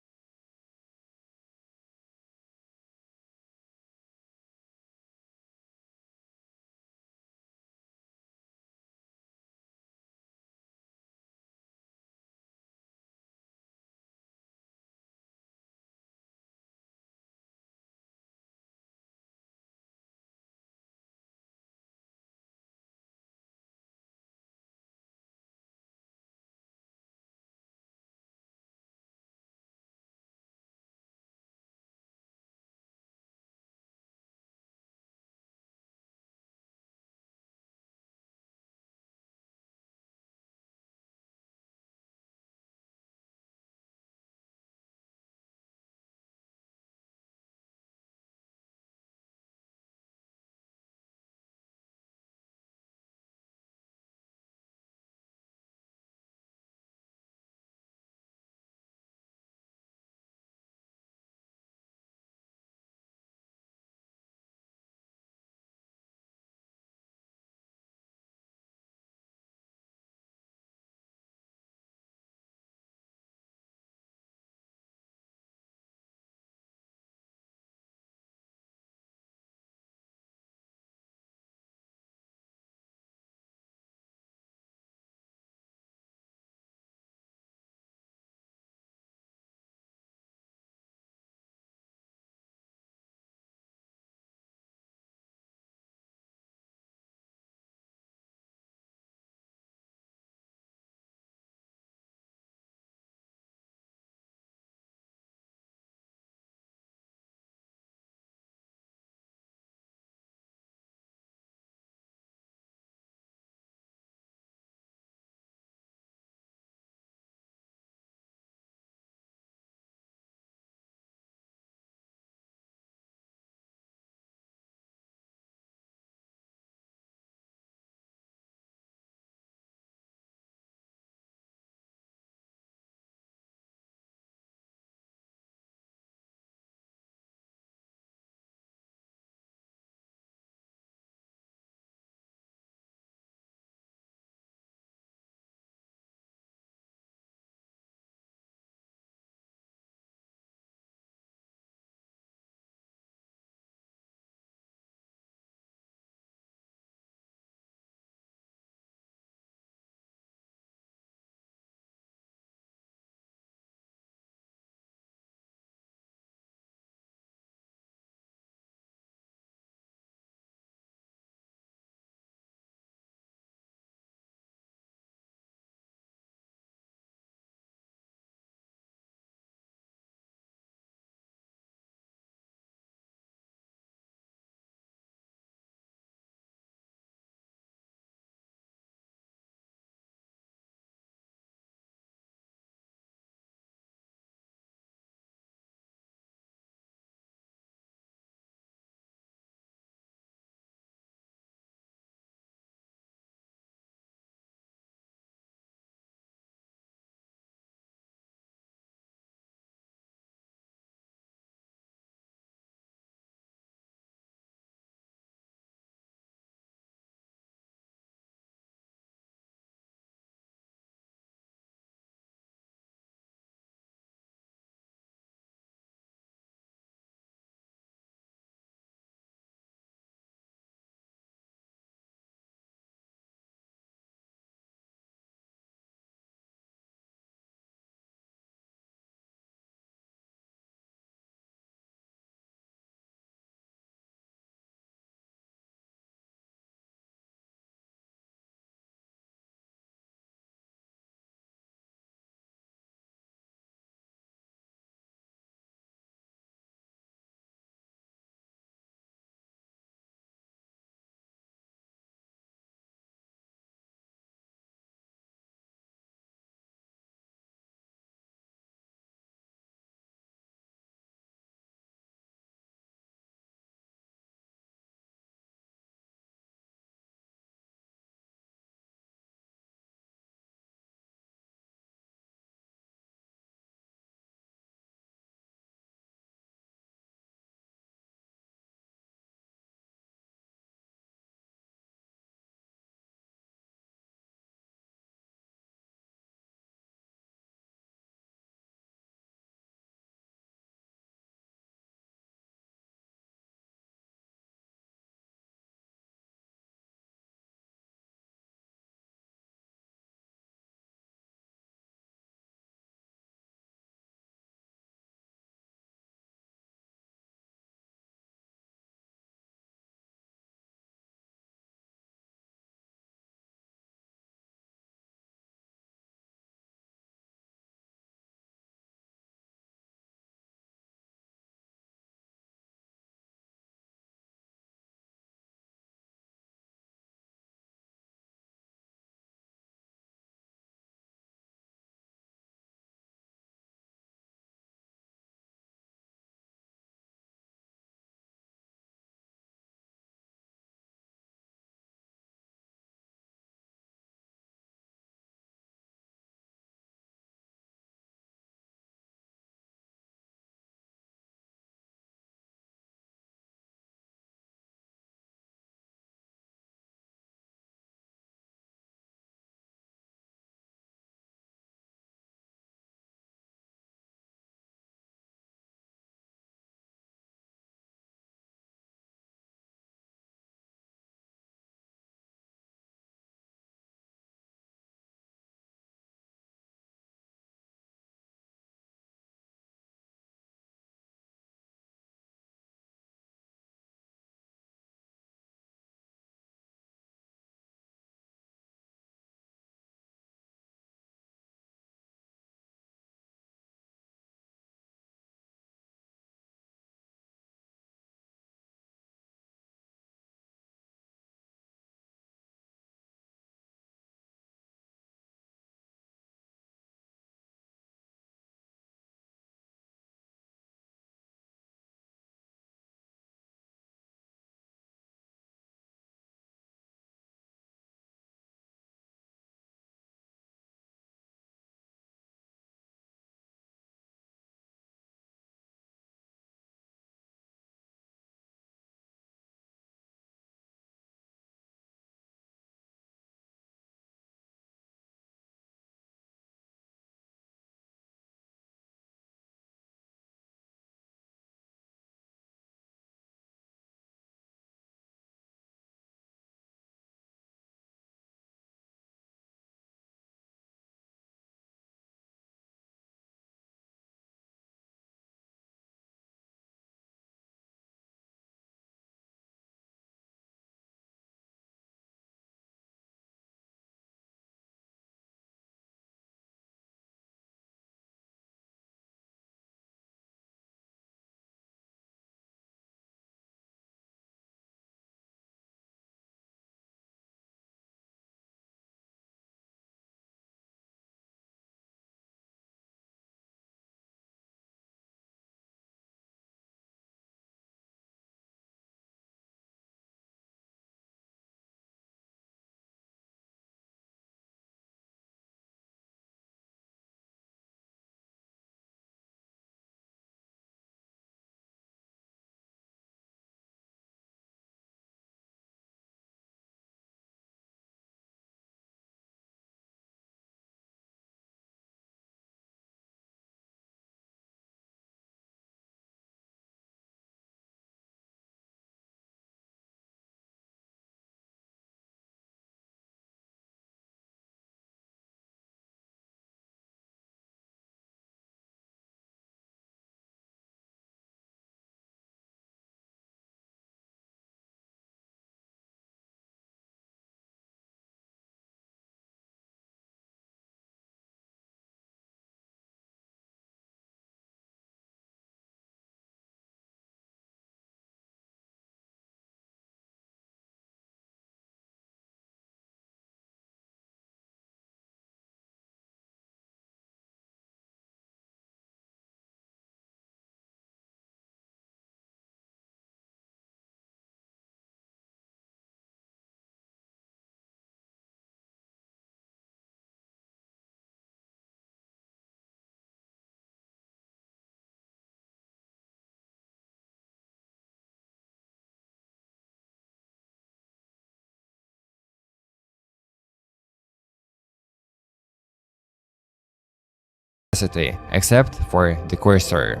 opacity, except for the cursor.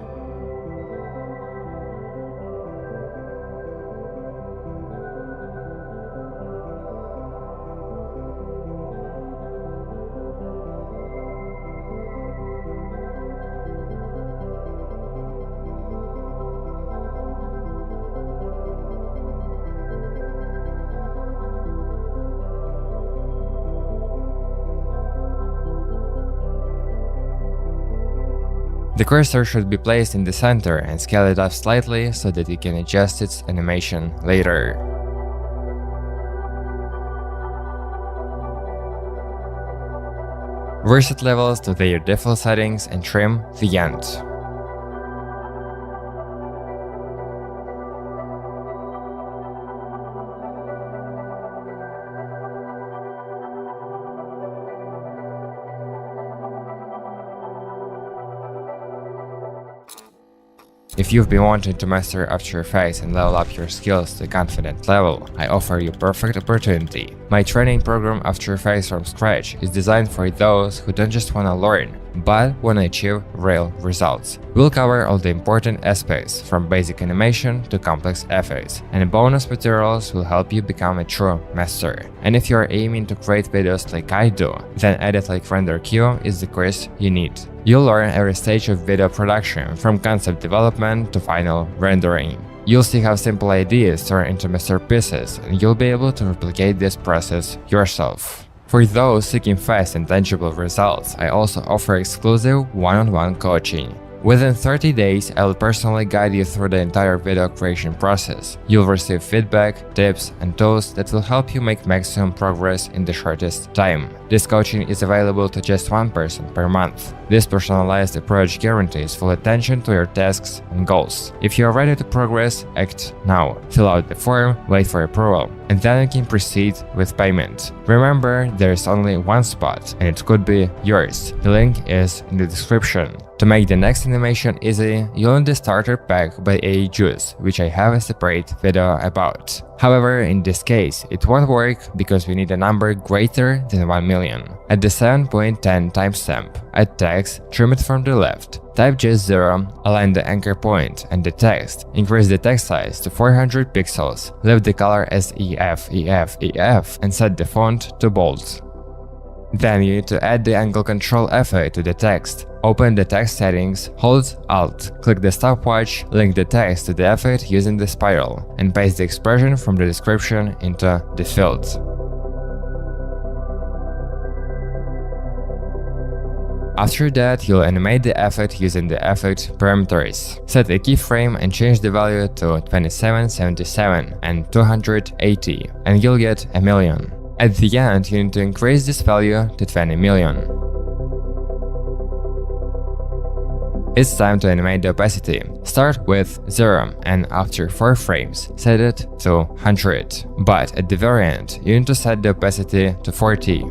The cursor should be placed in the center and scale it up slightly so that you can adjust its animation later. Reset levels to their default settings and trim the end. If you've been wanting to master After Effects and level up your skills to a confident level, I offer you a perfect opportunity. My training program After Effects from Scratch is designed for those who don't just want to learn, but want to achieve real results. We'll cover all the important aspects, from basic animation to complex effects, and bonus materials will help you become a true master. And if you're aiming to create videos like I do, then Edit Like Render Q is the course you need. You'll learn every stage of video production, from concept development to final rendering. You'll see how simple ideas turn into masterpieces, and you'll be able to replicate this process yourself. For those seeking fast and tangible results, I also offer exclusive one-on-one coaching. Within 30 days, I will personally guide you through the entire video creation process. You'll receive feedback, tips, and tools that will help you make maximum progress in the shortest time. This coaching is available to just one person per month. This personalized approach guarantees full attention to your tasks and goals. If you are ready to progress, act now. Fill out the form, wait for approval, and then you can proceed with payment. Remember, there is only one spot, and it could be yours. The link is in the description. To make the next animation easy, you'll need the starter pack by AEJuice, which I have a separate video about. However, in this case, it won't work because we need a number greater than 1 million. At the 7.10 timestamp, add text, trim it from the left. Type just 0, align the anchor point and the text, increase the text size to 400 pixels, leave the color as EF, and set the font to bold. Then you need to add the angle control effect to the text. Open the text settings, hold Alt, click the stopwatch, link the text to the effect using the spiral, and paste the expression from the description into the field. After that, you'll animate the effect using the effect parameters. Set a keyframe and change the value to 2777 and 280, and you'll get a million. At the end, you need to increase this value to 20 million. It's time to animate the opacity. Start with 0 and after 4 frames, set it to 100. But at the very end, you need to set the opacity to 40.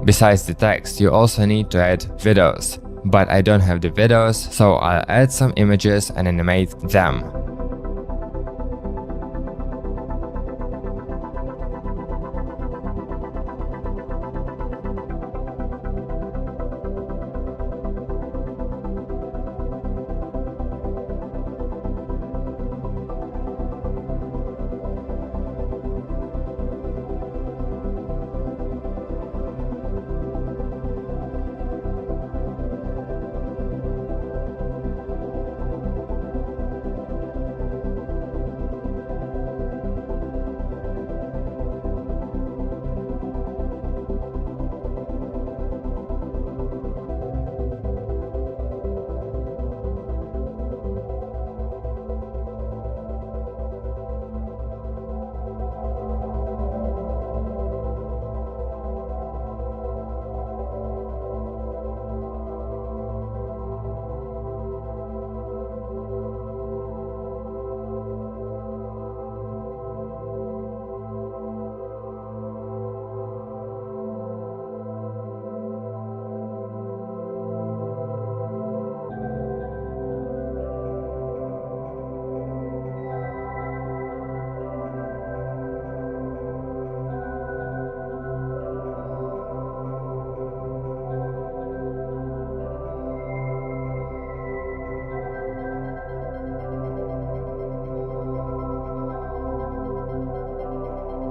Besides the text, you also need to add videos. But I don't have the videos, so I'll add some images and animate them.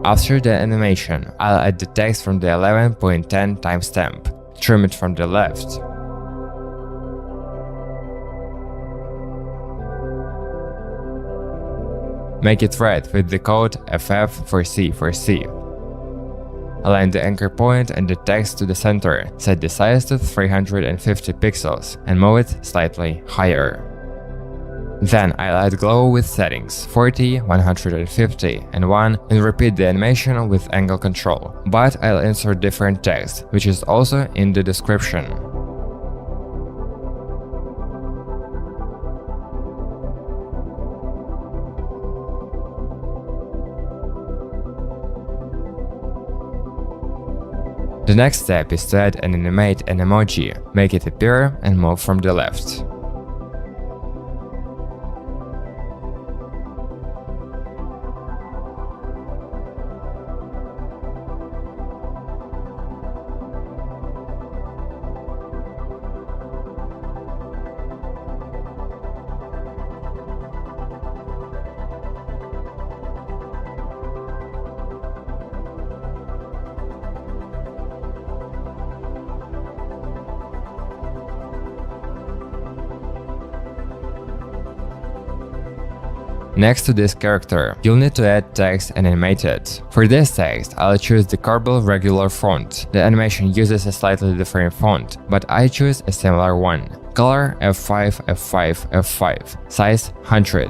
After the animation, I'll add the text from the 11.10 timestamp. Trim it from the left. Make it red with the code FF for C for C. Align the anchor point and the text to the center, set the size to 350 pixels, and move it slightly higher. Then I'll add glow with settings 40, 150, and 1, and repeat the animation with angle control, but I'll insert different text, which is also in the description. The next step is to add and animate an emoji, make it appear and move from the left. Next to this character, you'll need to add text and animate it. For this text, I'll choose the Carbon regular font. The animation uses a slightly different font, but I choose a similar one. Color F5, F5, F5. Size 100.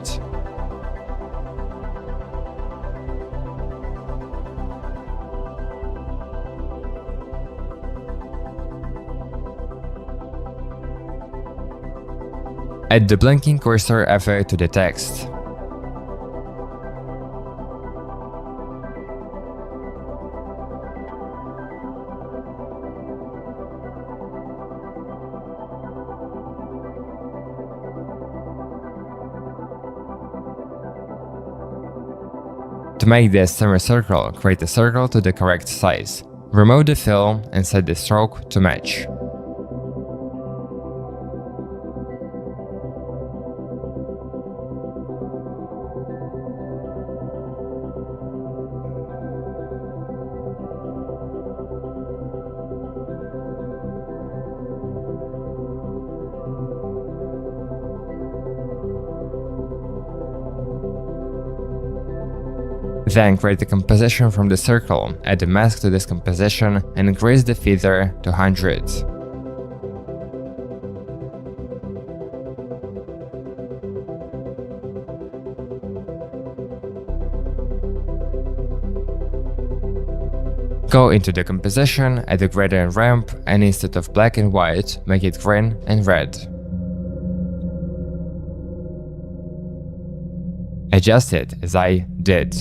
Add the blinking cursor effect to the text. To make this semicircle, create a circle to the correct size. Remove the fill and set the stroke to match. Then create the composition from the circle, add the mask to this composition, and increase the feather to 100. Go into the composition, add a gradient ramp, and instead of black and white, make it green and red. Adjust it as I did.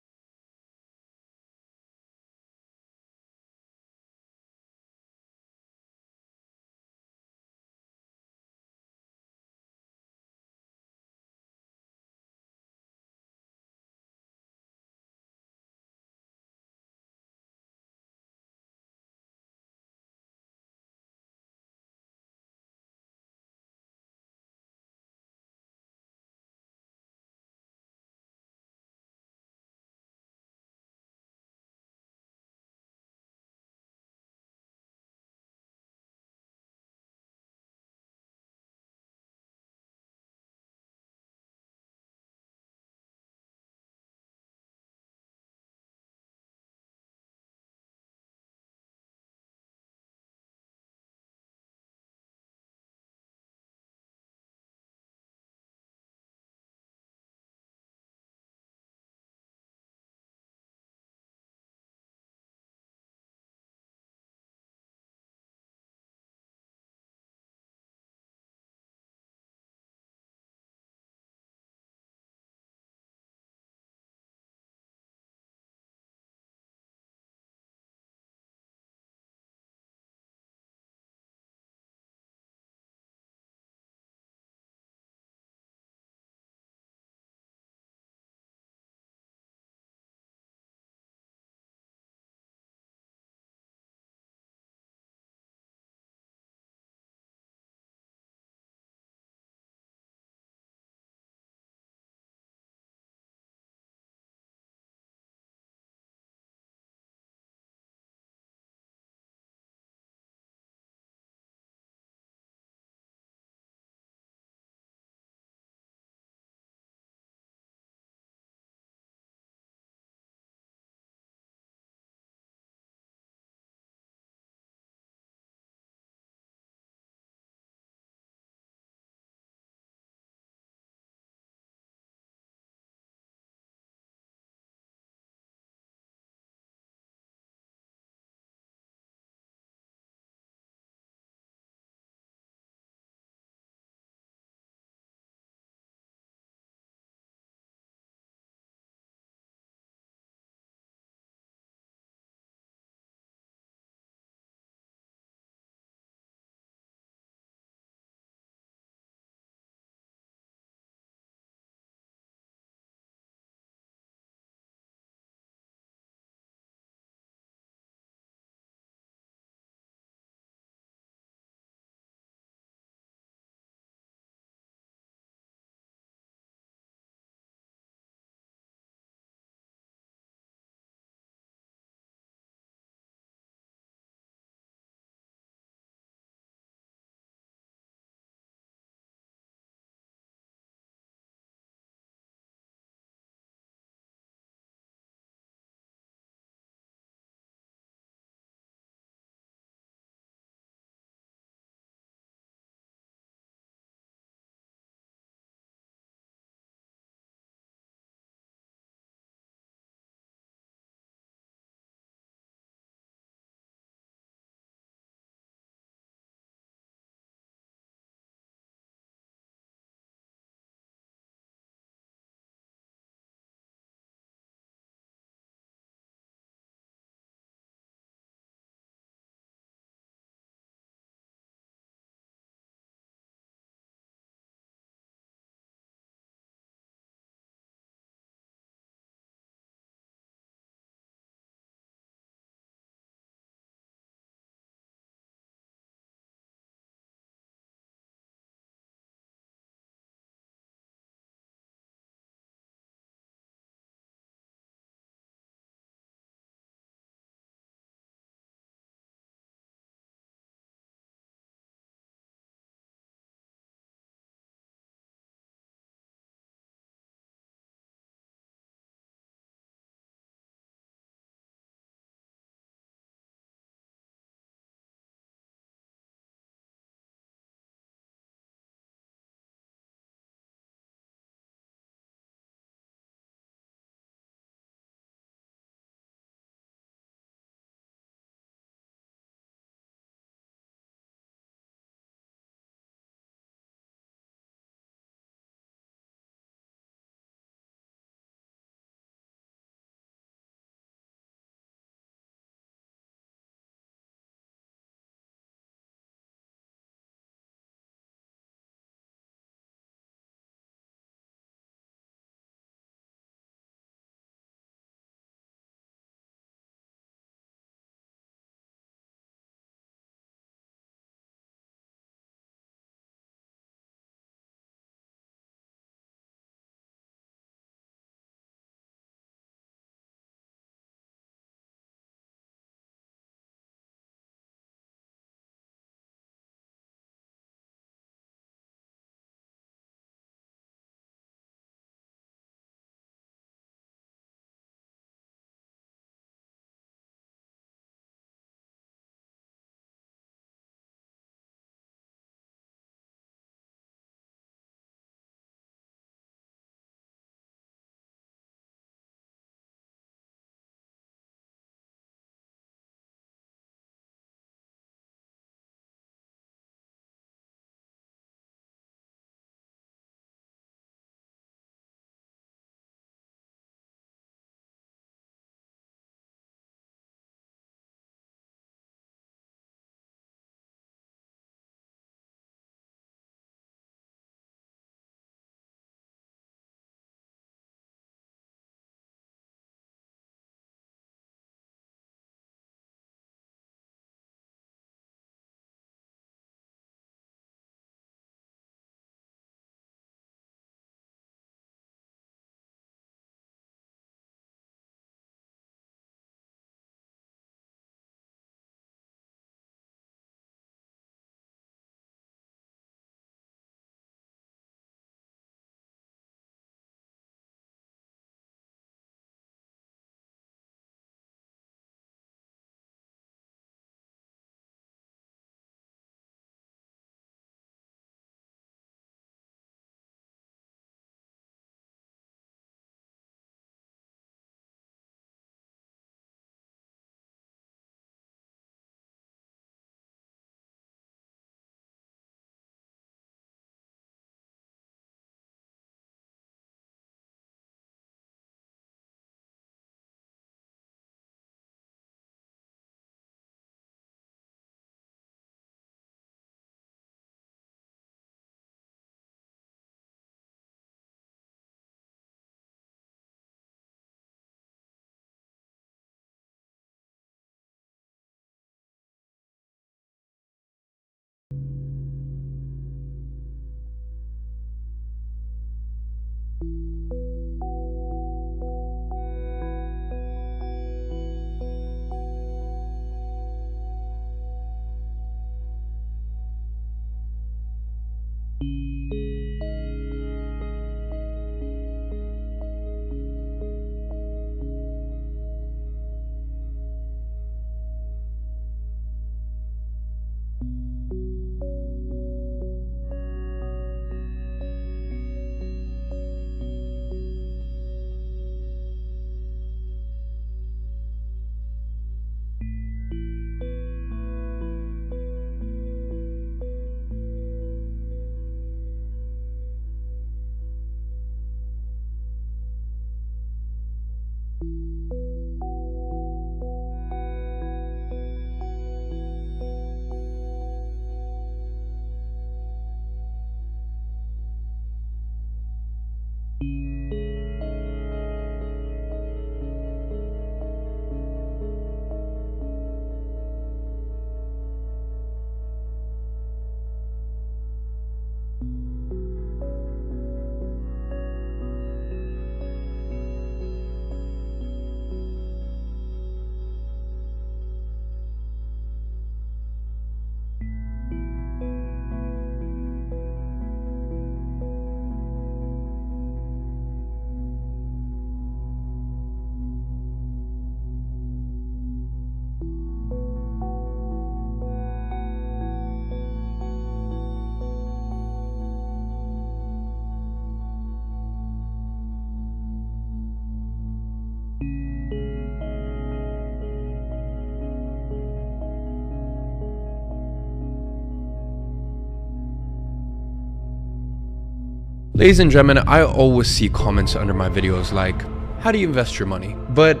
Ladies and gentlemen, I always see comments under my videos like, how do you invest your money? But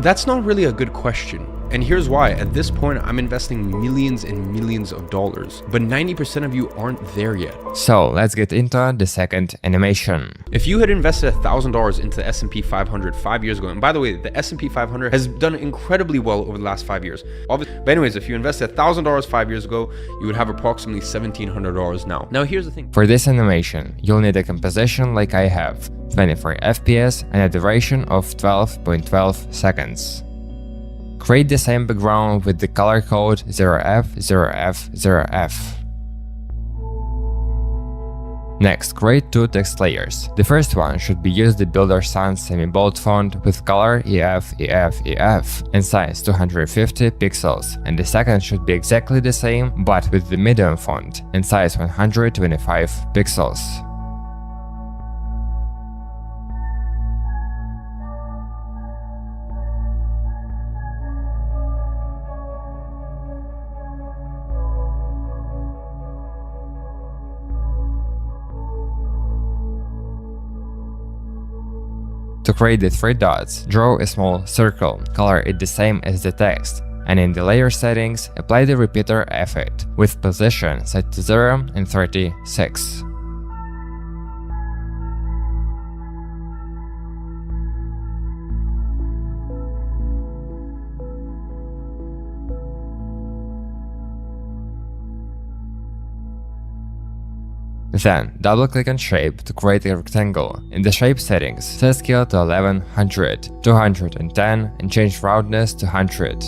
that's not really a good question. And here's why. At this point, I'm investing millions and millions of dollars, but 90% of you aren't there yet. So let's get into the second animation. If you had invested $1,000 into the S&P 500 5 years ago, and by the way, the S&P 500 has done incredibly well over the last 5 years. But anyways, if you invested $1,000 5 years ago, you would have approximately $1,700 now. Now here's the thing. For this animation, you'll need a composition like I have, 24 FPS and a duration of 12.12 seconds. Create the same background with the color code 0F0F0F. Next, create two text layers. The first one should be use the Builder Sans semi-bold font with color EF and size 250 pixels, and the second should be exactly the same but with the medium font and size 125 pixels. To create the three dots, draw a small circle, color it the same as the text, and in the layer settings, apply the repeater effect, with position set to 0 and 36. Then, double-click on Shape to create a rectangle. In the Shape settings, set scale to 1100, 210 and change roundness to 100.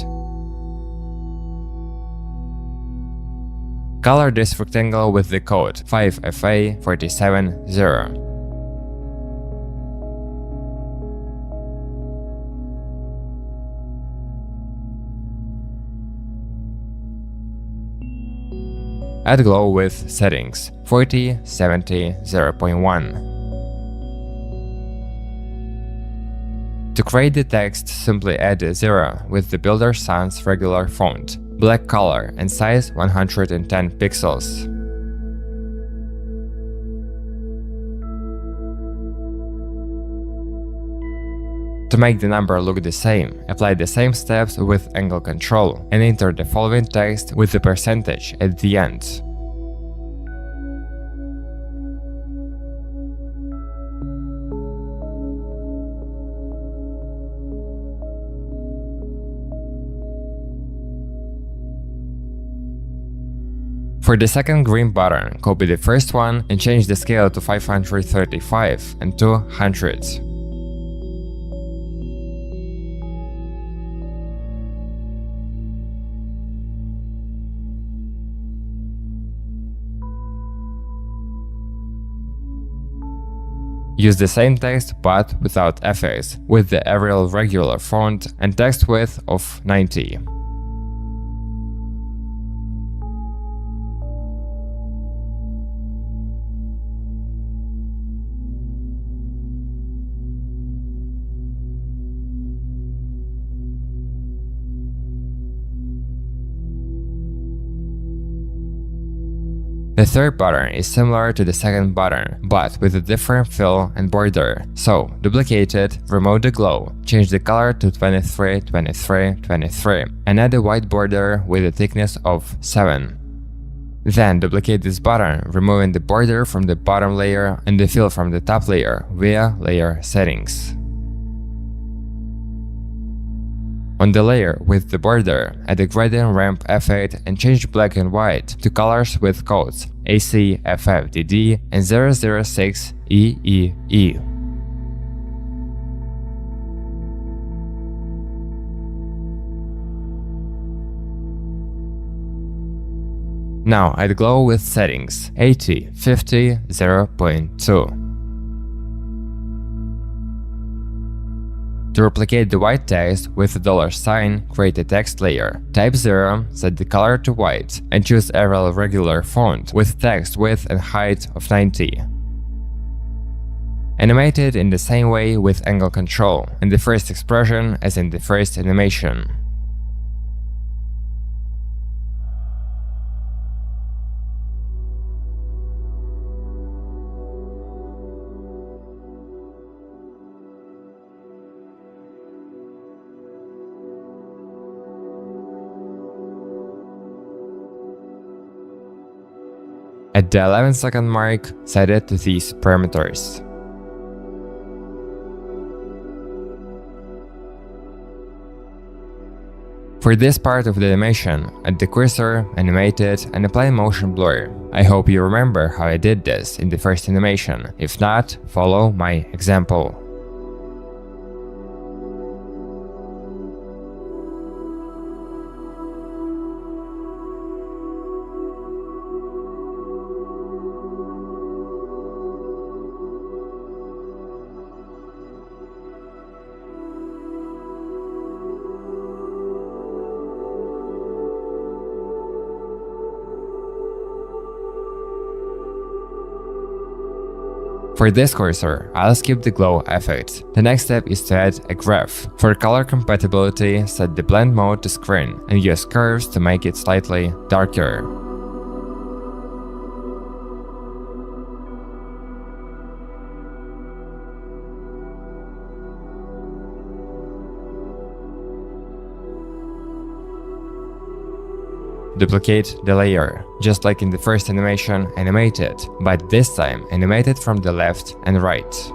Color this rectangle with the code 5FA470. Add glow with settings 40, 70, 0.1. To create the text, simply add a 0 with the Builder Sans regular font, black color and size 110 pixels. To make the number look the same, apply the same steps with angle control and enter the following text with the percentage at the end. For the second green button, copy the first one and change the scale to 535 and 200. Use the same text but without effects, with the Arial regular font and text width of 90. The third button is similar to the second button, but with a different fill and border. So, duplicate it, remove the glow, change the color to 23, 23, 23, and add a white border with a thickness of 7. Then duplicate this button, removing the border from the bottom layer and the fill from the top layer via Layer Settings. On the layer with the border, add a gradient ramp effect and change black and white to colors with codes ACFFDD and 006EEE. Now add glow with settings 80, 50, 0.2. To replicate the white text with a $sign, create a text layer. Type 0, set the color to white, and choose Arial regular font with text width and height of 90. Animate it in the same way with angle control, in the first expression as in the first animation. At the 11-second mark, set it to these parameters. For this part of the animation, add the cursor, animate it, and apply motion blur. I hope you remember how I did this in the first animation. If not, follow my example. For this cursor, I'll skip the glow effect. The next step is to add a graph. For color compatibility, set the blend mode to screen and use curves to make it slightly darker. Duplicate the layer. Just like in the first animation, animate it, but this time animate it from the left and right.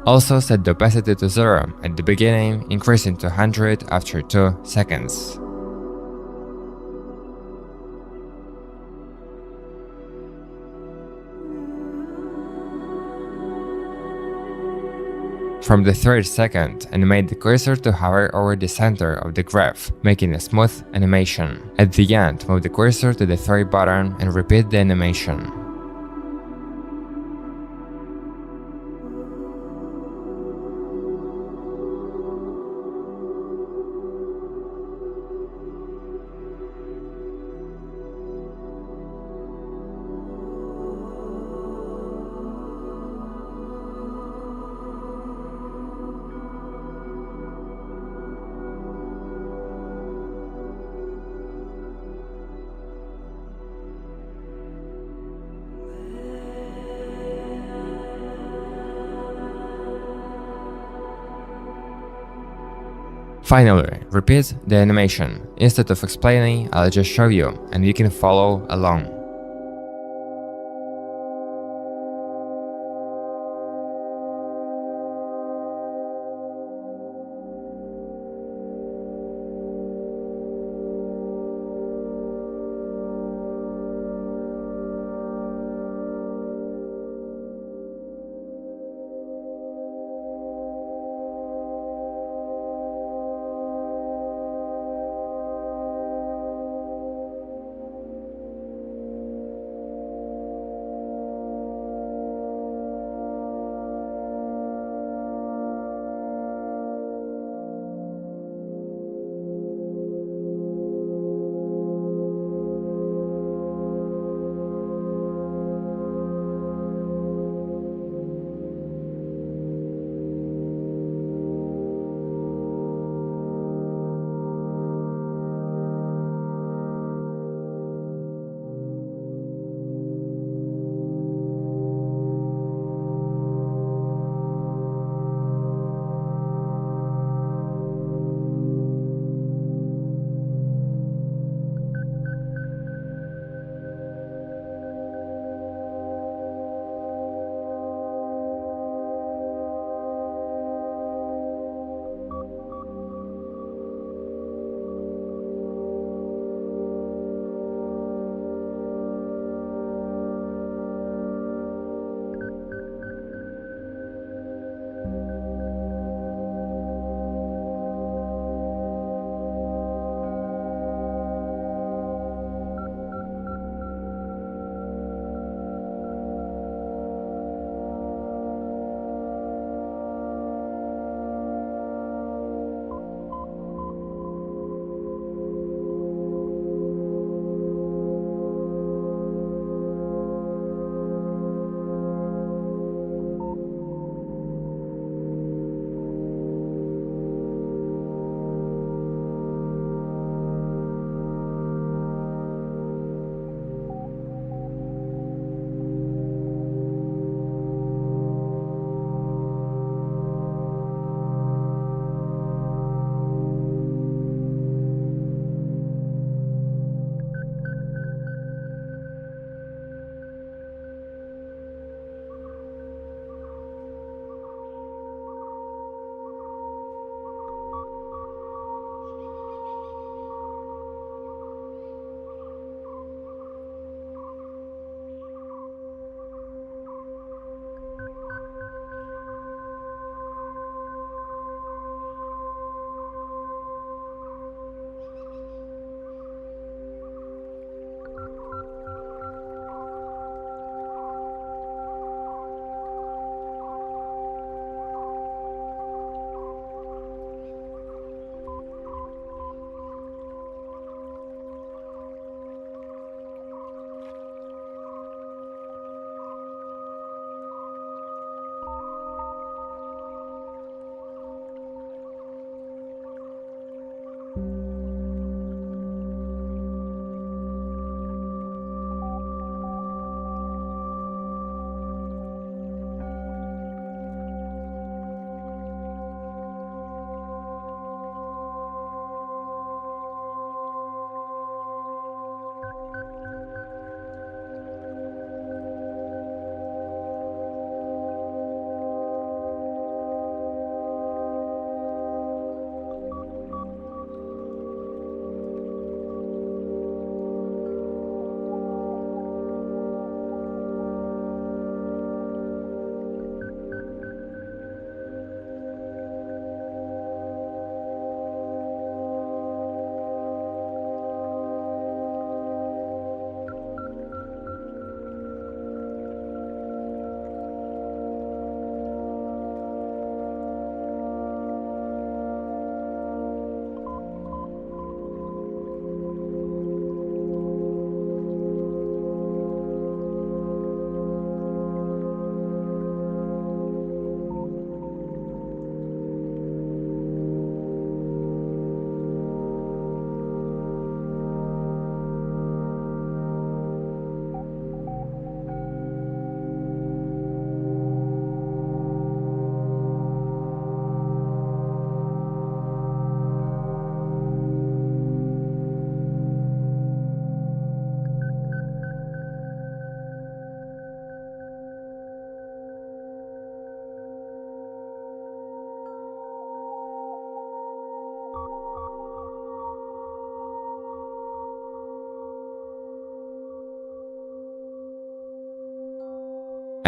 Also set the opacity to 0 at the beginning, increasing to 100 after 2 seconds. From the third second, animate the cursor to hover over the center of the graph, making a smooth animation. At the end, move the cursor to the third button and repeat the animation. Finally, repeat the animation. Instead of explaining, I'll just show you, and you can follow along.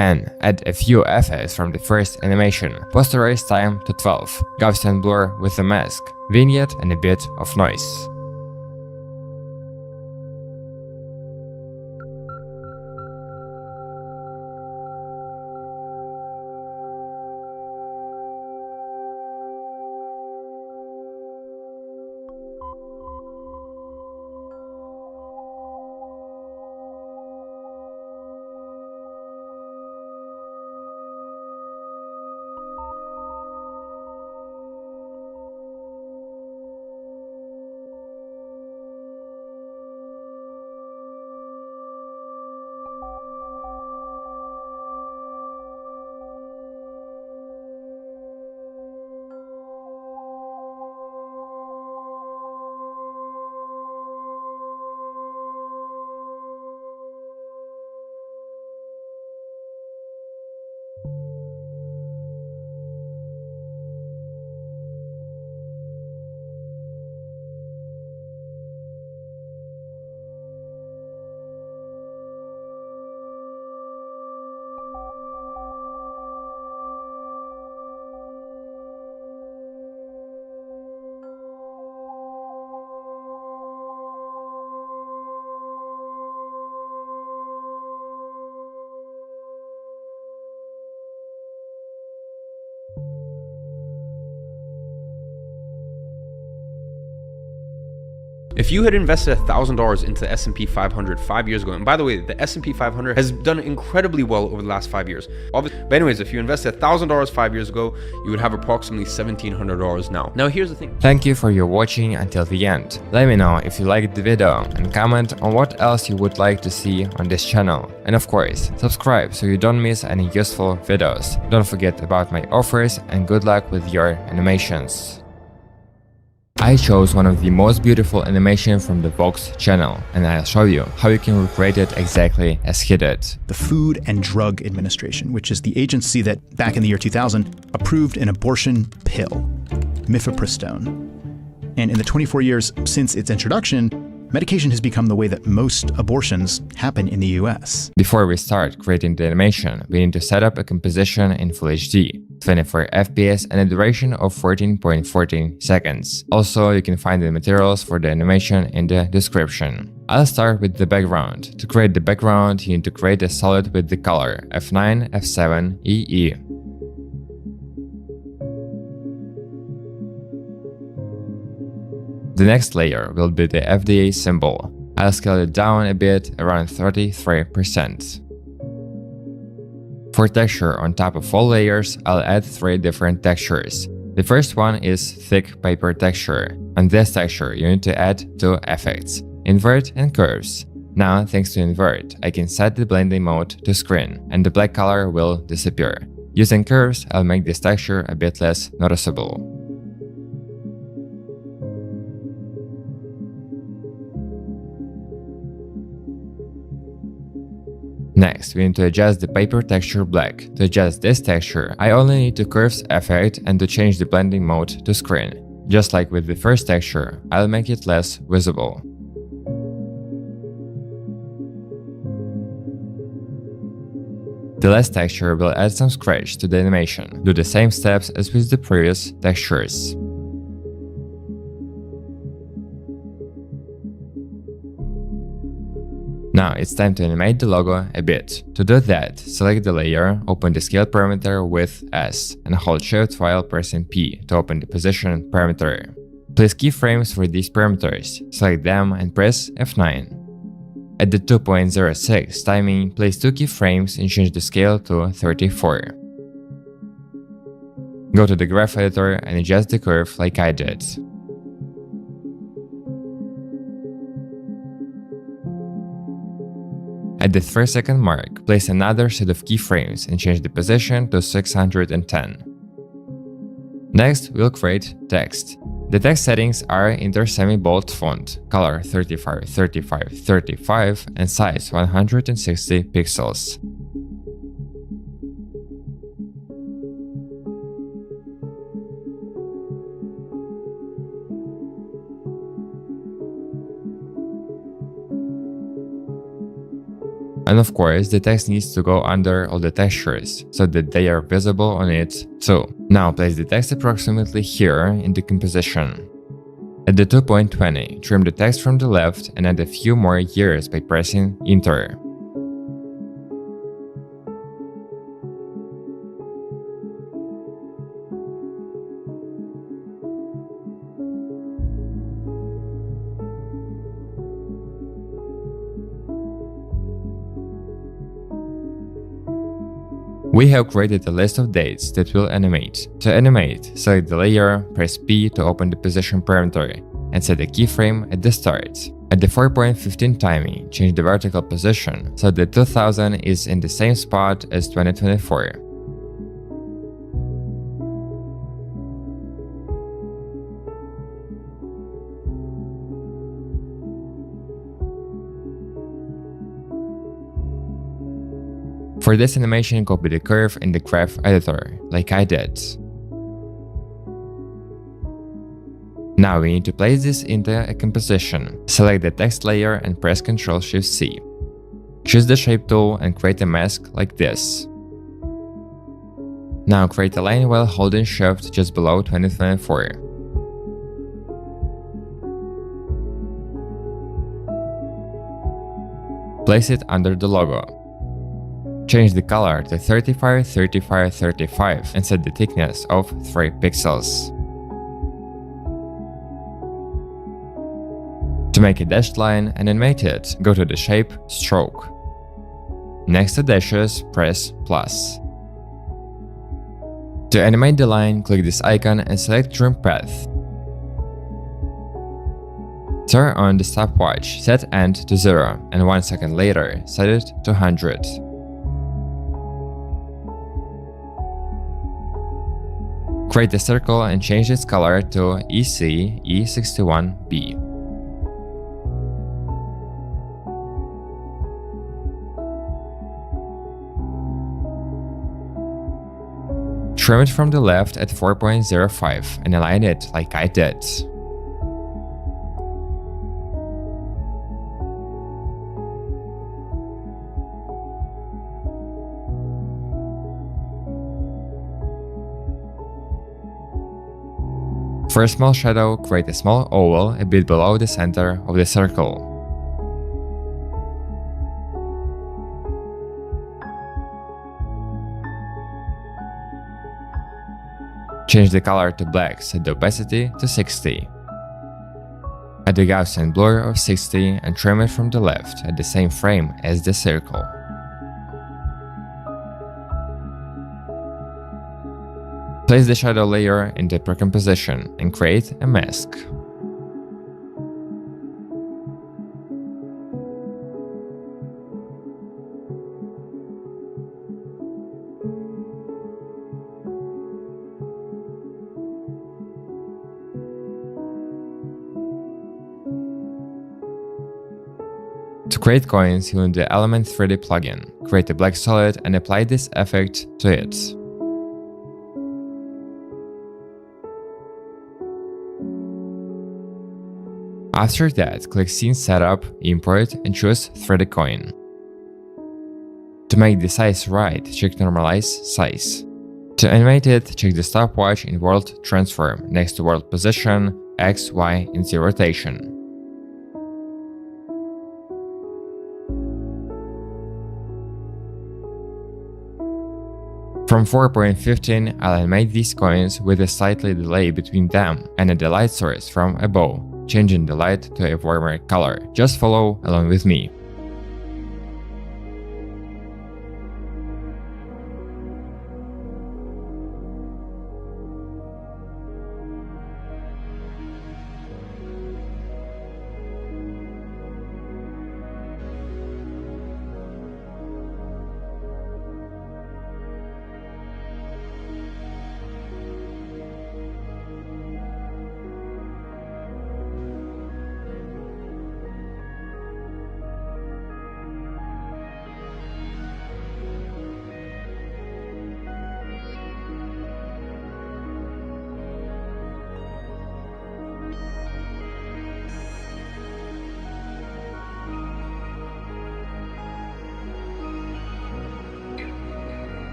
and add a few effects from the first animation, posterize time to 12, Gaussian blur with a mask, vignette and a bit of noise. If you had invested $1,000 into the S&P 500 5 years ago, and by the way, the S&P 500 has done incredibly well over the last 5 years. But anyways, if you invested $1,000 5 years ago, you would have approximately $1,700 now. Now here's the thing. Thank you for your watching until the end. Let me know if you liked the video and comment on what else you would like to see on this channel. And of course, subscribe so you don't miss any useful videos. Don't forget about my offers and good luck with your animations. I chose one of the most beautiful animation from the Vox channel, and I'll show you how you can recreate it exactly as he did. The Food and Drug Administration, which is the agency that back in the year 2000 approved an abortion pill, mifepristone. And in the 24 years since its introduction, medication has become the way that most abortions happen in the US. Before we start creating the animation, we need to set up a composition in Full HD, 24 FPS and a duration of 14.14 seconds. Also, you can find the materials for the animation in the description. I'll start with the background. To create the background, you need to create a solid with the color F9, F7, EE. The next layer will be the FDA symbol. I'll scale it down a bit, around 33%. For texture on top of all layers, I'll add 3 different textures. The first one is thick paper texture. On this texture, you need to add 2 effects, invert and curves. Now, thanks to invert, I can set the blending mode to screen, and the black color will disappear. Using curves, I'll make this texture a bit less noticeable. Next, we need to adjust the paper texture black. To adjust this texture, I only need to curves effect and to change the blending mode to screen. Just like with the first texture, I'll make it less visible. The last texture will add some scratch to the animation. Do the same steps as with the previous textures. Now it's time to animate the logo a bit. To do that, select the layer, open the scale parameter with S, and hold Shift while pressing P to open the position parameter. Place keyframes for these parameters, select them and press F9. At the 2.06 timing, place 2 keyframes and change the scale to 34. Go to the graph editor and adjust the curve like I did. At the 3-second mark, place another set of keyframes and change the position to 610. Next, we'll create text. The text settings are Inter semi-bold font, color 35, 35, 35, and size 160 pixels. And of course, the text needs to go under all the textures, so that they are visible on it too. Now place the text approximately here in the composition. At the 2.20, trim the text from the left and add a few more years by pressing Enter. We have created a list of dates that will animate. To animate, select the layer, press P to open the position parameter, and set a keyframe at the start. At the 4.15 timing, change the vertical position so that 2000 is in the same spot as 2024. For this animation, copy the curve in the graph editor, like I did. Now we need to place this into a composition. Select the text layer and press Ctrl+Shift+C. Choose the shape tool and create a mask like this. Now create a line while holding Shift just below 2024. Place it under the logo. Change the color to 35, 35, 35 and set the thickness of 3 pixels. To make a dashed line and animate it, go to the shape Stroke. Next to dashes, press plus. To animate the line, click this icon and select Trim Path. Turn on the stopwatch, set end to 0 and 1 second later, set it to 100. Create a circle and change its color to EC E61B. Trim it from the left at 4.05 and align it like I did. For a small shadow, create a small oval a bit below the center of the circle. Change the color to black, set the opacity to 60. Add the Gaussian blur of 60 and trim it from the left at the same frame as the circle. Place the shadow layer in the precomposition and create a mask. To create coins, you need the Element 3D plugin. Create a black solid and apply this effect to it. After that, click Scene Setup, Import and choose 3D Coin. To make the size right, check Normalize Size. To animate it, check the stopwatch in World Transform next to World Position, X, Y and Z rotation. From 4.15, I'll animate these coins with a slightly delay between them and a light source from above, changing the light to a warmer color. Just follow along with me.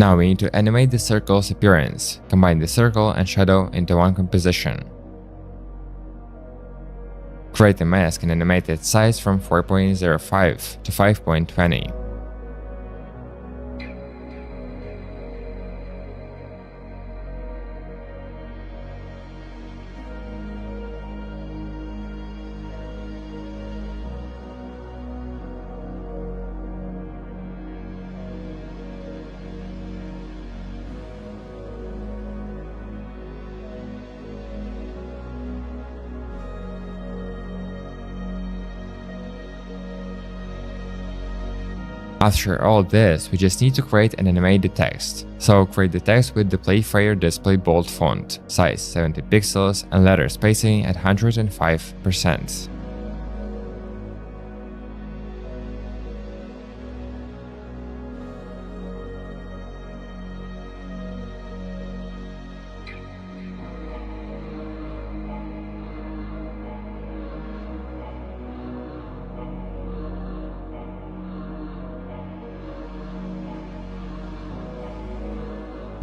Now we need to animate the circle's appearance. Combine the circle and shadow into one composition. Create a mask and animate its size from 4.05 to 5.20. After all this, we just need to create and animate the text. So create the text with the Playfire display bold font, size 70 pixels and letter spacing at 105%.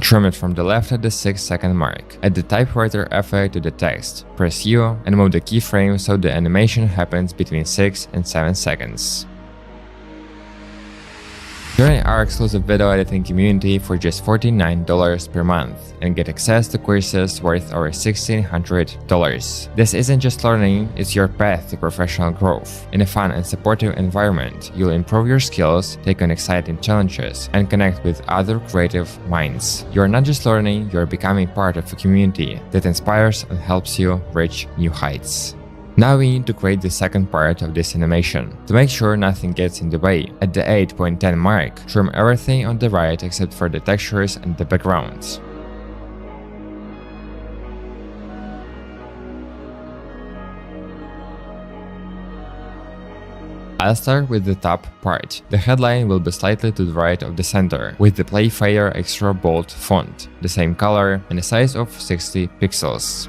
Trim it from the left at the 6-second mark. Add the typewriter effect to the text. Press U and move the keyframe so the animation happens between 6 and 7 seconds. Join our exclusive video editing community for just $49 per month and get access to courses worth over $1,600. This isn't just learning, it's your path to professional growth. In a fun and supportive environment, you'll improve your skills, take on exciting challenges, and connect with other creative minds. You're not just learning, you're becoming part of a community that inspires and helps you reach new heights. Now we need to create the second part of this animation. To make sure nothing gets in the way, at the 8.10 mark, trim everything on the right except for the textures and the backgrounds. I'll start with the top part. The headline will be slightly to the right of the center, with the Playfire extra bold font, the same color and a size of 60 pixels.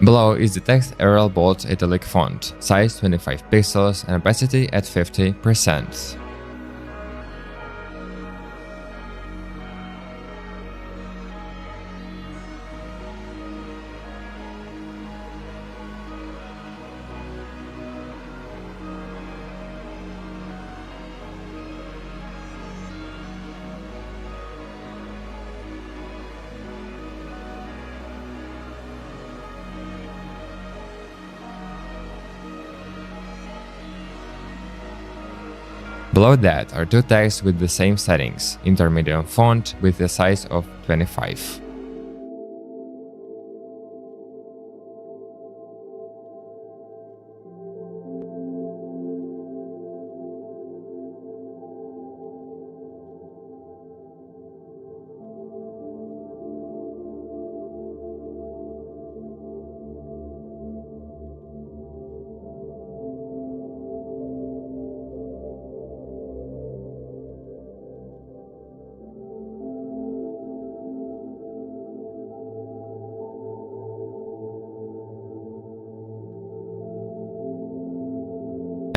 Below is the text Arial bold italic font, size 25 pixels and opacity at 50%. Below that are two texts with the same settings, intermediate font with a size of 25.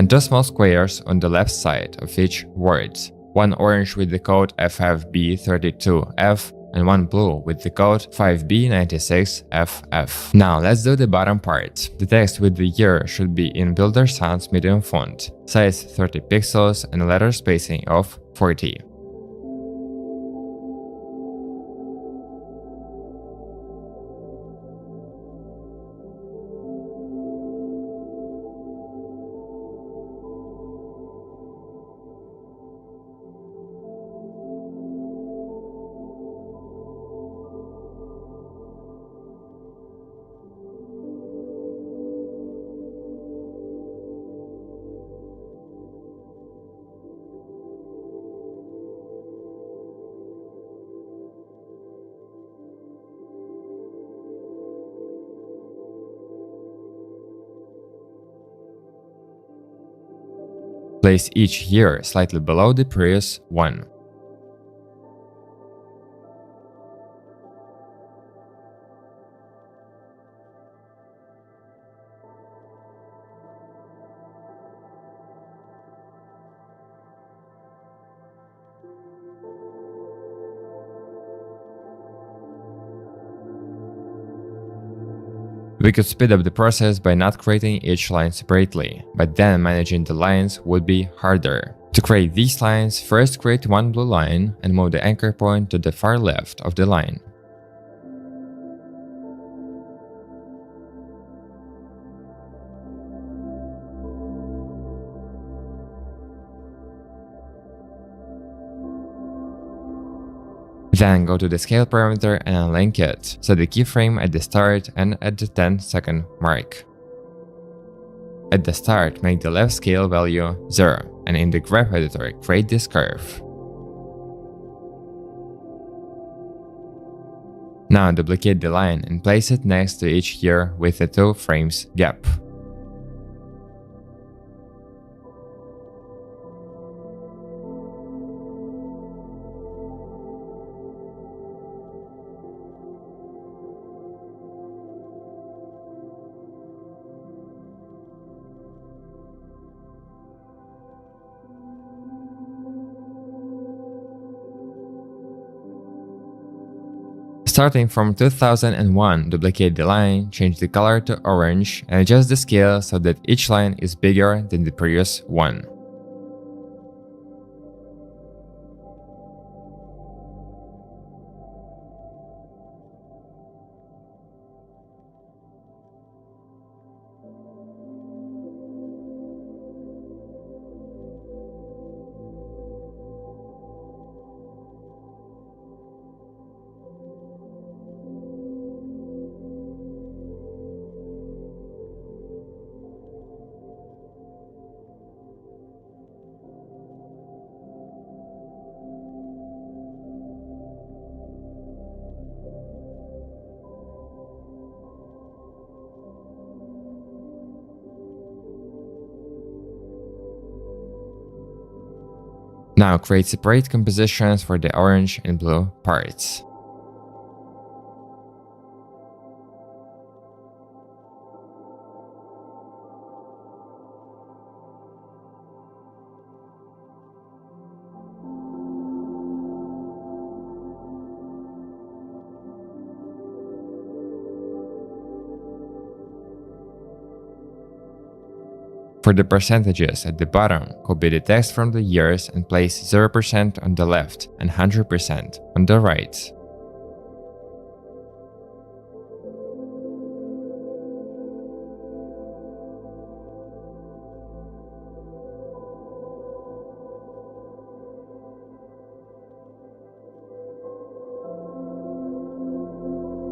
And two small squares on the left side of each word, one orange with the code FFB32F and one blue with the code 5B96FF. Now let's do the bottom part. The text with the year should be in Builder Sans medium font, size 30 pixels and a letter spacing of 40. Place each year slightly below the previous one. We could speed up the process by not creating each line separately, but then managing the lines would be harder. To create these lines, first create one blue line and move the anchor point to the far left of the line. Then go to the scale parameter and unlink it. Set the keyframe at the start and at the 10-second mark. At the start, make the left scale value 0, and in the graph editor, create this curve. Now duplicate the line and place it next to each year with a 2 frames gap. Starting from 2001, duplicate the line, change the color to orange, and adjust the scale so that each line is bigger than the previous one. Now create separate compositions for the orange and blue parts. For the percentages at the bottom, copy the text from the years and place 0% on the left and 100% on the right.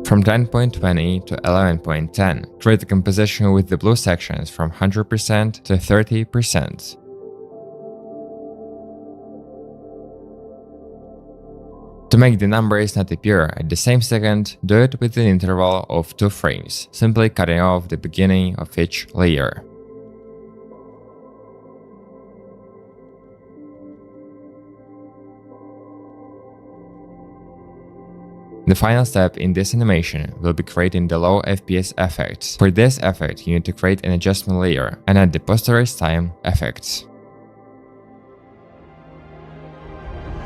From 10.20 to 11.10, create a composition with the blue sections from 100% to 30%. To make the numbers not appear at the same second, do it with an interval of 2 frames, simply cutting off the beginning of each layer. The final step in this animation will be creating the low FPS effects. For this effect, you need to create an adjustment layer and add the posterize time effects.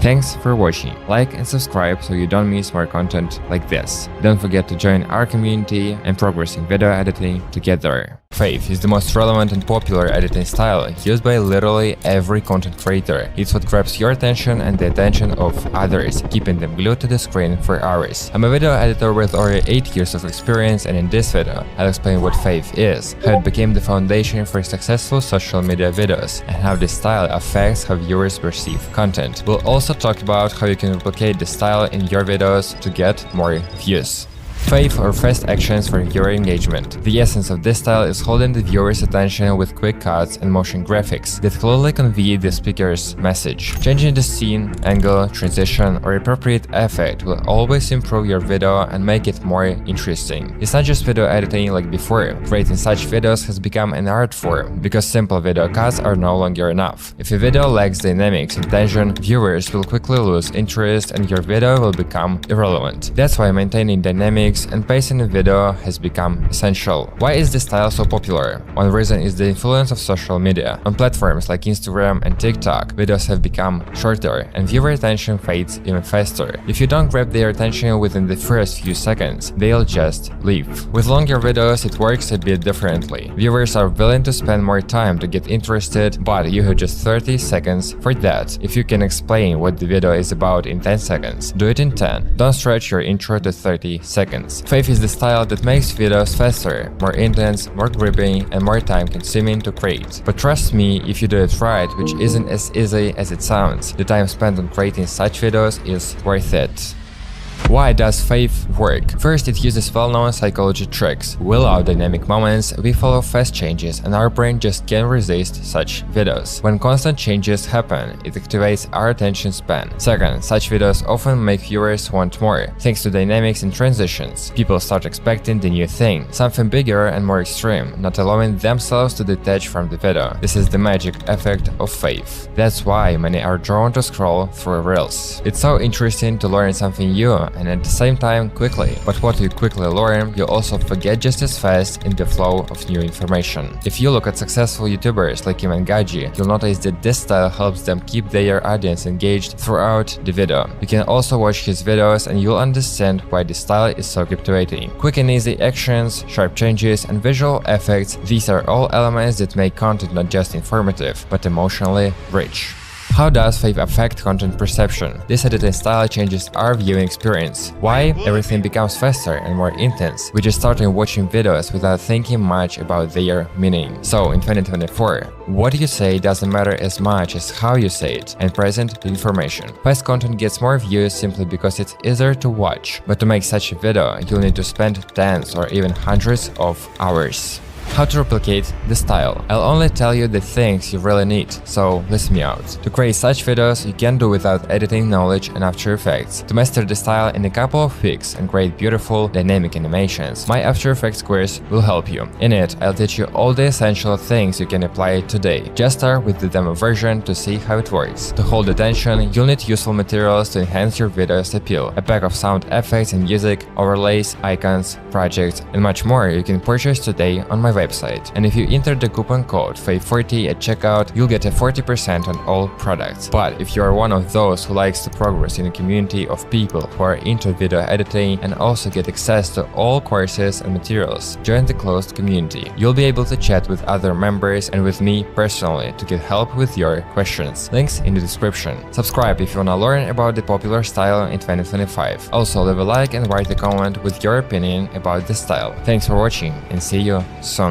Thanks for watching. Like and subscribe so you don't miss more content like this. Don't forget to join our community and progress in video editing together. Faith is the most relevant and popular editing style used by literally every content creator. It's what grabs your attention and the attention of others, keeping them glued to the screen for hours. I'm a video editor with over 8 years of experience, and in this video, I'll explain what Faith is, how it became the foundation for successful social media videos, and how this style affects how viewers perceive content. We'll also talk about how you can replicate this style in your videos to get more views. Fave or fast actions for viewer engagement. The essence of this style is holding the viewer's attention with quick cuts and motion graphics that clearly convey the speaker's message. Changing the scene, angle, transition, or appropriate effect will always improve your video and make it more interesting. It's not just video editing like before. Creating such videos has become an art form, because simple video cuts are no longer enough. If a video lacks dynamics and tension, viewers will quickly lose interest and your video will become irrelevant. That's why maintaining dynamics and pacing a video has become essential. Why is this style so popular? One reason is the influence of social media. On platforms like Instagram and TikTok, videos have become shorter and viewer attention fades even faster. If you don't grab their attention within the first few seconds, they'll just leave. With longer videos, it works a bit differently. Viewers are willing to spend more time to get interested, but you have just 30 seconds for that. If you can explain what the video is about in 10 seconds, do it in 10. Don't stretch your intro to 30 seconds. Fave is the style that makes videos faster, more intense, more gripping, and more time-consuming to create. But trust me, if you do it right, which isn't as easy as it sounds, the time spent on creating such videos is worth it. Why does Fave work? First, it uses well-known psychology tricks. Without dynamic moments, we follow fast changes and our brain just can't resist such videos. When constant changes happen, it activates our attention span. Second, such videos often make viewers want more. Thanks to dynamics and transitions, people start expecting the new thing, something bigger and more extreme, not allowing themselves to detach from the video. This is the magic effect of Fave. That's why many are drawn to scroll through Reels. It's so interesting to learn something new and at the same time quickly. But what you quickly learn, you also forget just as fast in the flow of new information. If you look at successful YouTubers like Kim and Gaji, you'll notice that this style helps them keep their audience engaged throughout the video. You can also watch his videos and you'll understand why this style is so captivating. Quick and easy actions, sharp changes, and visual effects, these are all elements that make content not just informative, but emotionally rich. How does Fave affect content perception? This editing style changes our viewing experience. Why? Everything becomes faster and more intense. We just started watching videos without thinking much about their meaning. So in 2024, what you say doesn't matter as much as how you say it and present the information. Fast content gets more views simply because it's easier to watch. But to make such a video, you'll need to spend tens or even hundreds of hours. How to replicate the style. I'll only tell you the things you really need, so listen me out. To create such videos, you can do without editing knowledge and After Effects. To master the style in a couple of weeks and create beautiful, dynamic animations, my After Effects course will help you. In it, I'll teach you all the essential things you can apply today. Just start with the demo version to see how it works. To hold attention, you'll need useful materials to enhance your video's appeal. A pack of sound effects and music, overlays, icons, projects, and much more you can purchase today on my website. And if you enter the coupon code FAVE40 at checkout, you'll get a 40% on all products. But if you are one of those who likes to progress in a community of people who are into video editing and also get access to all courses and materials, join the closed community. You'll be able to chat with other members and with me personally to get help with your questions. Links in the description. Subscribe if you wanna learn about the popular style in 2025. Also leave a like and write a comment with your opinion about the style. Thanks for watching and see you soon.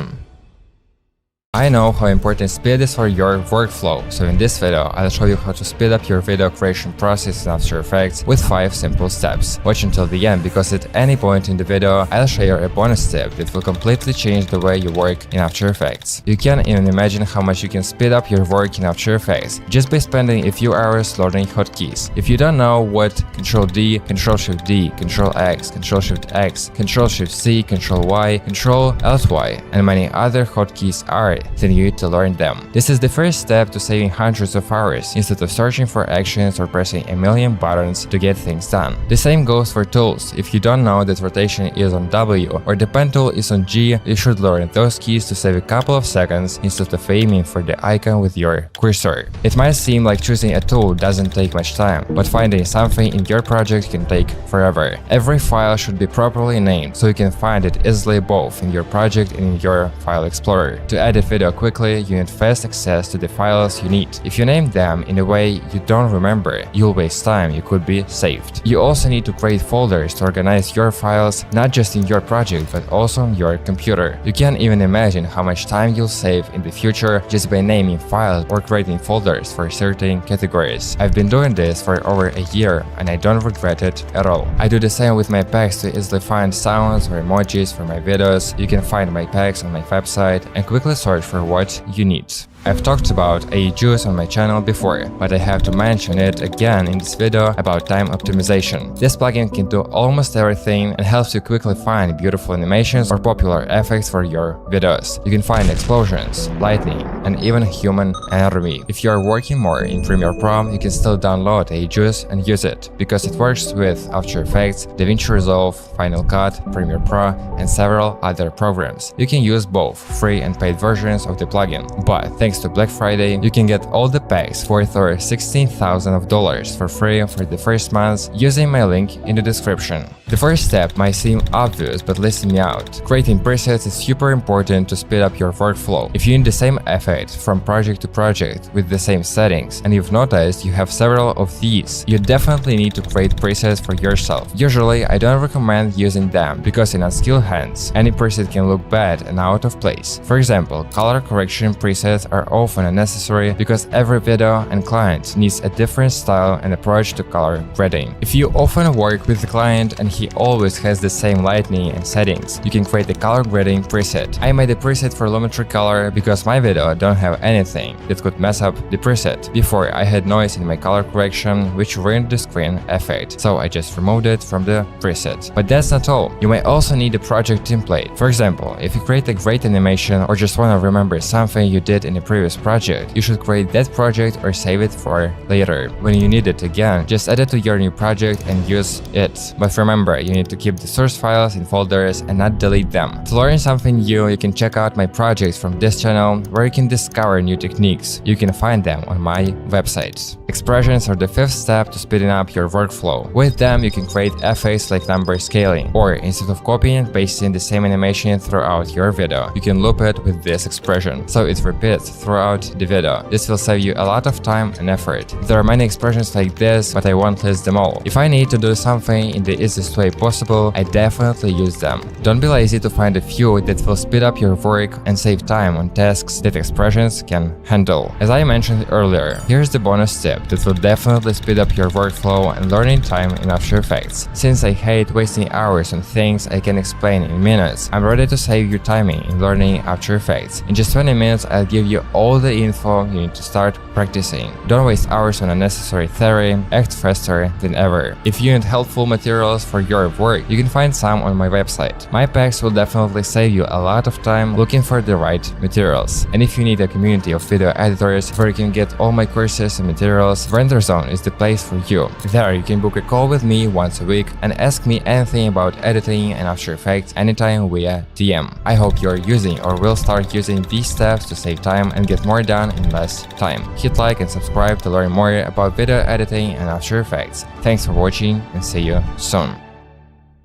I know how important speed is for your workflow, so in this video I'll show you how to speed up your video creation process in After Effects with 5 simple steps. Watch until the end because at any point in the video I'll share a bonus step that will completely change the way you work in After Effects. You can't even imagine how much you can speed up your work in After Effects just by spending a few hours learning hotkeys. If you don't know what Ctrl-D, Ctrl-Shift-D, Ctrl-X, Ctrl-Shift-X, Ctrl-Shift-C, Ctrl-Y, Ctrl-Alt-Y, and many other hotkeys are, then you need to learn them. This is the first step to saving hundreds of hours instead of searching for actions or pressing a million buttons to get things done. The same goes for tools. If you don't know that rotation is on W or the pen tool is on G, you should learn those keys to save a couple of seconds instead of aiming for the icon with your cursor. It might seem like choosing a tool doesn't take much time, but finding something in your project can take forever. Every file should be properly named so you can find it easily both in your project and in your file explorer. To edit video quickly, you need fast access to the files you need. If you name them in a way you don't remember, you'll waste time you could be saved. You also need to create folders to organize your files, not just in your project but also on your computer. You can't even imagine how much time you'll save in the future just by naming files or creating folders for certain categories. I've been doing this for over a year and I don't regret it at all. I do the same with my packs to easily find sounds or emojis for my videos. You can find my packs on my website and quickly search for what you need. I've talked about AEJuice on my channel before, but I have to mention it again in this video about time optimization. This plugin can do almost everything and helps you quickly find beautiful animations or popular effects for your videos. You can find explosions, lightning, and even human anatomy. If you are working more in Premiere Pro, you can still download AEJuice and use it, because it works with After Effects, DaVinci Resolve, Final Cut, Premiere Pro, and several other programs. You can use both free and paid versions of the plugin, but thanks to Black Friday, you can get all the packs worth over $16,000 for free for the first month using my link in the description. The first step might seem obvious, but listen me out. Creating presets is super important to speed up your workflow. If you need the same effect from project to project with the same settings, and you've noticed you have several of these, you definitely need to create presets for yourself. Usually, I don't recommend using them because in unskilled hands, any preset can look bad and out of place. For example, color correction presets are often unnecessary because every video and client needs a different style and approach to color grading. If you often work with the client and he always has the same lighting and settings, you can create a color grading preset. I made a preset for lumetri color because my video don't have anything that could mess up the preset. Before, I had noise in my color correction which ruined the screen effect, so I just removed it from the preset. But that's not all. You may also need a project template. For example, if you create a great animation or just want to remember something you did in a previous project, you should create that project or save it for later. When you need it again, just add it to your new project and use it. But remember, you need to keep the source files in folders and not delete them. To learn something new, you can check out my projects from this channel where you can discover new techniques. You can find them on my website. Expressions are the fifth step to speeding up your workflow. With them, you can create effects like number scaling, or instead of copying and pasting the same animation throughout your video, you can loop it with this expression, so it repeats throughout the video. This will save you a lot of time and effort. There are many expressions like this, but I won't list them all. If I need to do something in the easiest way possible, I definitely use them. Don't be lazy to find a few that will speed up your work and save time on tasks that expressions can handle. As I mentioned earlier, here's the bonus tip that will definitely speed up your workflow and learning time in After Effects. Since I hate wasting hours on things I can explain in minutes, I'm ready to save you timing in learning After Effects. In just 20 minutes, I'll give you all the info you need to start practicing. Don't waste hours on unnecessary theory, act faster than ever. If you need helpful materials for your work, you can find some on my website. My packs will definitely save you a lot of time looking for the right materials. And if you need a community of video editors where you can get all my courses and materials, RenderZone is the place for you. There you can book a call with me once a week and ask me anything about editing and After Effects anytime via DM. I hope you're using or will start using these steps to save time and get more done in less time. Hit like and subscribe to learn more about video editing and After Effects. Thanks for watching and see you soon.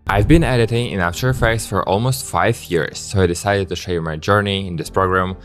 I've been editing in After Effects for almost 5 years, so I decided to share my journey in this program